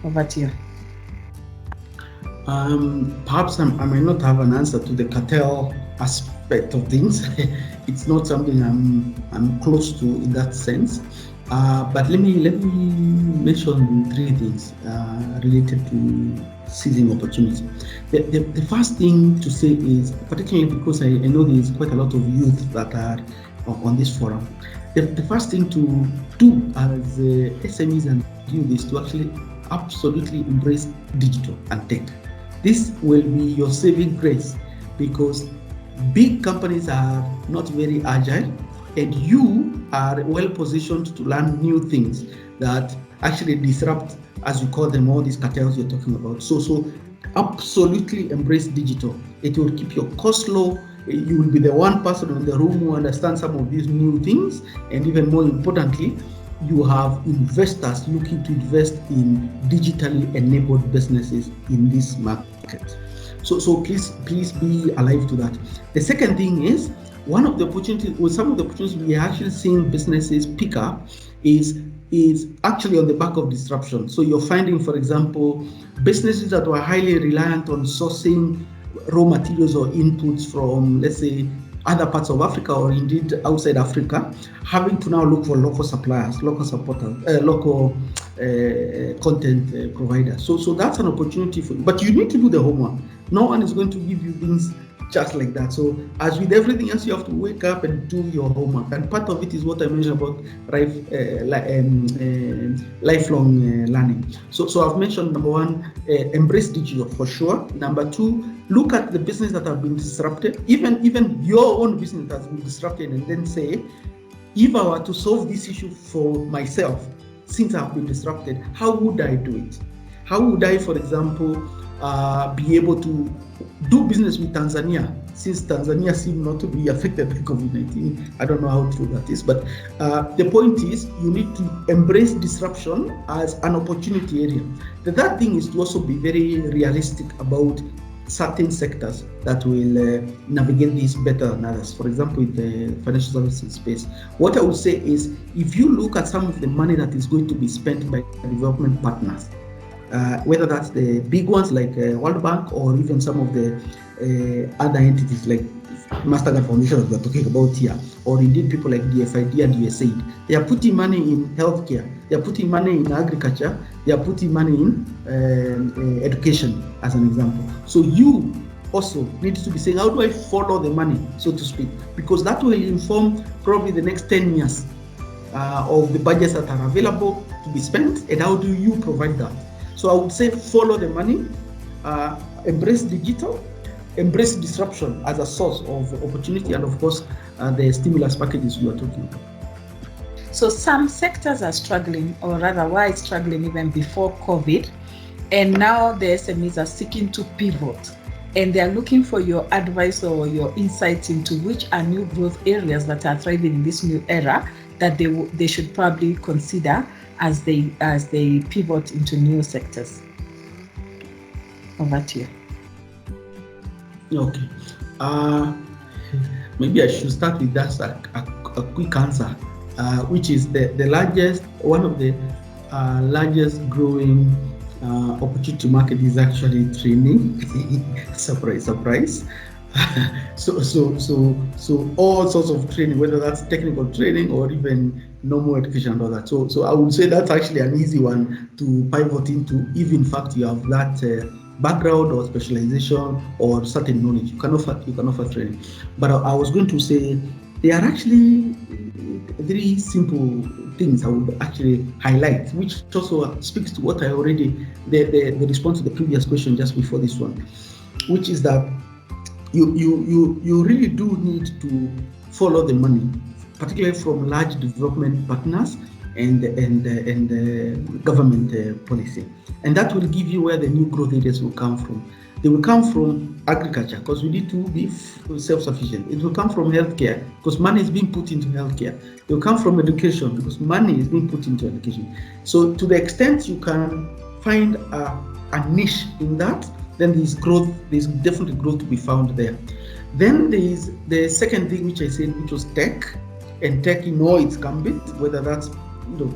Over to you. Perhaps I may not have an answer to the cartel aspect of things. It's not something I'm close to in that sense. But let me mention 3 things related to seizing opportunity. The first thing to say is, particularly because I know there's quite a lot of youth that are on this forum, the first thing to do as SMEs and you this to actually absolutely embrace digital and tech. This will be your saving grace, because big companies are not very agile, and you are well positioned to learn new things that actually disrupt, as you call them, all these cartels you're talking about. So absolutely embrace digital. It will keep your costs low. You will be the one person in the room who understands some of these new things, and even more importantly, you have investors looking to invest in digitally enabled businesses in this market. So please be alive to that. The second thing is, one of the opportunities, or some of the opportunities we are actually seeing businesses pick up is actually on the back of disruption. So you're finding, for example, businesses that were highly reliant on sourcing raw materials or inputs from, let's say, other parts of Africa or indeed outside Africa, having to now look for local suppliers, local supporters, local content providers. So that's an opportunity for you. But you need to do the homework. No one is going to give you things just like that. So as with everything else, you have to wake up and do your homework. And part of it is what I mentioned about lifelong learning. So I've mentioned, number one, embrace digital for sure. Number two, look at the business that have been disrupted, even your own business that has been disrupted, and then say, if I were to solve this issue for myself, since I've been disrupted, how would I do it? How would I, for example, be able to do business with Tanzania, since Tanzania seems not to be affected by COVID-19. I don't know how true that is, but the point is, you need to embrace disruption as an opportunity area. The third thing is to also be very realistic about certain sectors that will navigate this better than others. For example, in the financial services space, what I would say is, if you look at some of the money that is going to be spent by development partners, whether that's the big ones like World Bank, or even some of the other entities like Masterclass Foundation that we're talking about here, or indeed people like DFID and USAID, they are putting money in healthcare, they are putting money in agriculture, they are putting money in education, as an example. So you also need to be saying, how do I follow the money, so to speak? Because that will inform probably the next 10 years of the budgets that are available to be spent, and how do you provide that? So I would say follow the money, embrace digital, embrace disruption as a source of opportunity, and of course, the stimulus packages you are talking about. So some sectors are struggling, or rather were struggling even before COVID, and now the SMEs are seeking to pivot, and they are looking for your advice or your insights into which are new growth areas that are thriving in this new era that they should probably consider as they pivot into new sectors. Over to you. Okay. Maybe I should start with that a quick answer, which is one of the largest growing opportunity market is actually training. Surprise. So all sorts of training, whether that's technical training or even normal education and all that. So I would say that's actually an easy one to pivot into, if in fact you have that background or specialization or certain knowledge. You can offer training. But I was going to say, there are actually three simple things I would actually highlight, which also speaks to what I already, the response to the previous question just before this one, which is that you really do need to follow the money, particularly from large development partners and government policy. And that will give you where the new growth areas will come from. They will come from agriculture, because we need to be self-sufficient. It will come from healthcare, because money is being put into healthcare. It will come from education, because money is being put into education. So to the extent you can find a niche in that, then there's definitely growth to be found there. Then there is the second thing, which I said, which was tech, and tech in all its gambit, whether that's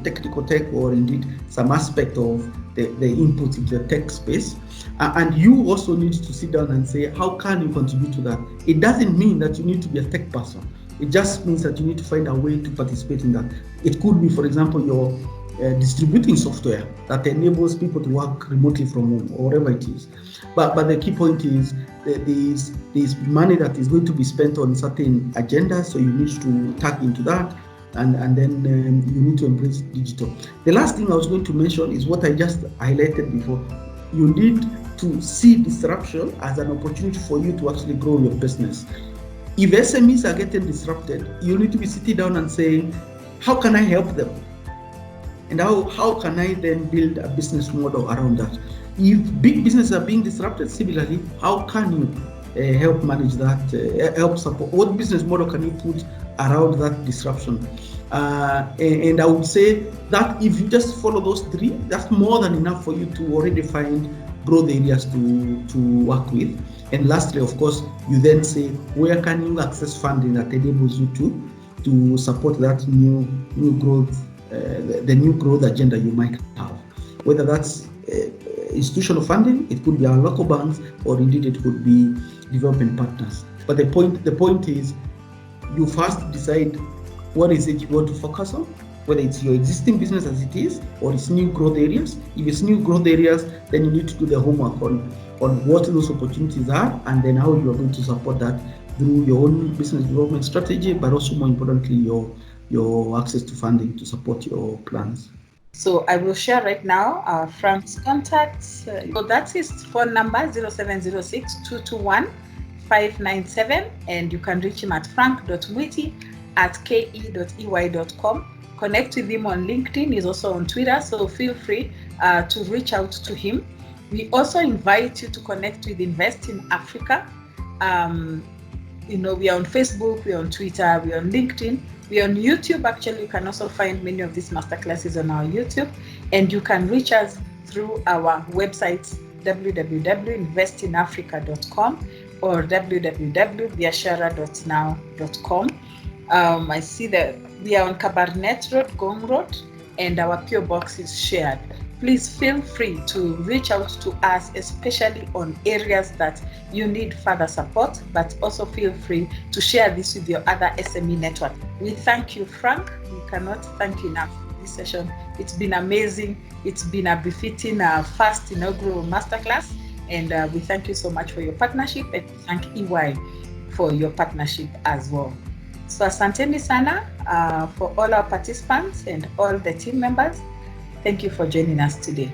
technical tech or indeed some aspect of the inputs into the tech space. And you also need to sit down and say, how can you contribute to that? It doesn't mean that you need to be a tech person. It just means that you need to find a way to participate in that. It could be, for example, your distributing software that enables people to work remotely from home or wherever it is. But the key point is there's money that is going to be spent on certain agendas, so you need to tap into that. and then you need to embrace digital. The last thing I was going to mention is what I just highlighted before. You need to see disruption as an opportunity for you to actually grow your business. If SMEs are getting disrupted, you need to be sitting down and saying, how can I help them? And how can I then build a business model around that? If big businesses are being disrupted, similarly, how can you help manage that, help support? What business model can you put around that disruption? And I would say that if you just follow those three, that's more than enough for you to already find growth areas to work with. And lastly, of course, you then say, where can you access funding that enables you to support that new growth, the new growth agenda you might have, whether that's institutional funding, it could be our local banks, or indeed it could be development partners. But the point is, you first decide what is it you want to focus on, whether it's your existing business as it is, or it's new growth areas. If it's new growth areas, then you need to do the homework on what those opportunities are, and then how you are going to support that through your own business development strategy, but also more importantly, your access to funding to support your plans. So I will share right now Frank's contacts. So that's his phone number, 0706-221-597, and you can reach him at frank.mwiti@ke.ey.com. Connect with him on LinkedIn. He's also on Twitter, so feel free to reach out to him. We also invite you to connect with Invest in Africa. We are on Facebook, we are on Twitter, we are on LinkedIn, we are on YouTube. Actually, you can also find many of these masterclasses on our YouTube, and you can reach us through our websites, www.investinafrica.com or www.biashara.now.com. I see that we are on Cabernet Road, Gong Road, and our PO box is shared. Please feel free to reach out to us, especially on areas that you need further support, but also feel free to share this with your other SME network. We thank you, Frank. We cannot thank you enough for this session. It's been amazing. It's been a befitting first inaugural masterclass, and we thank you so much for your partnership, and thank EY for your partnership as well. So asanteni sana for all our participants and all the team members. Thank you for joining us today.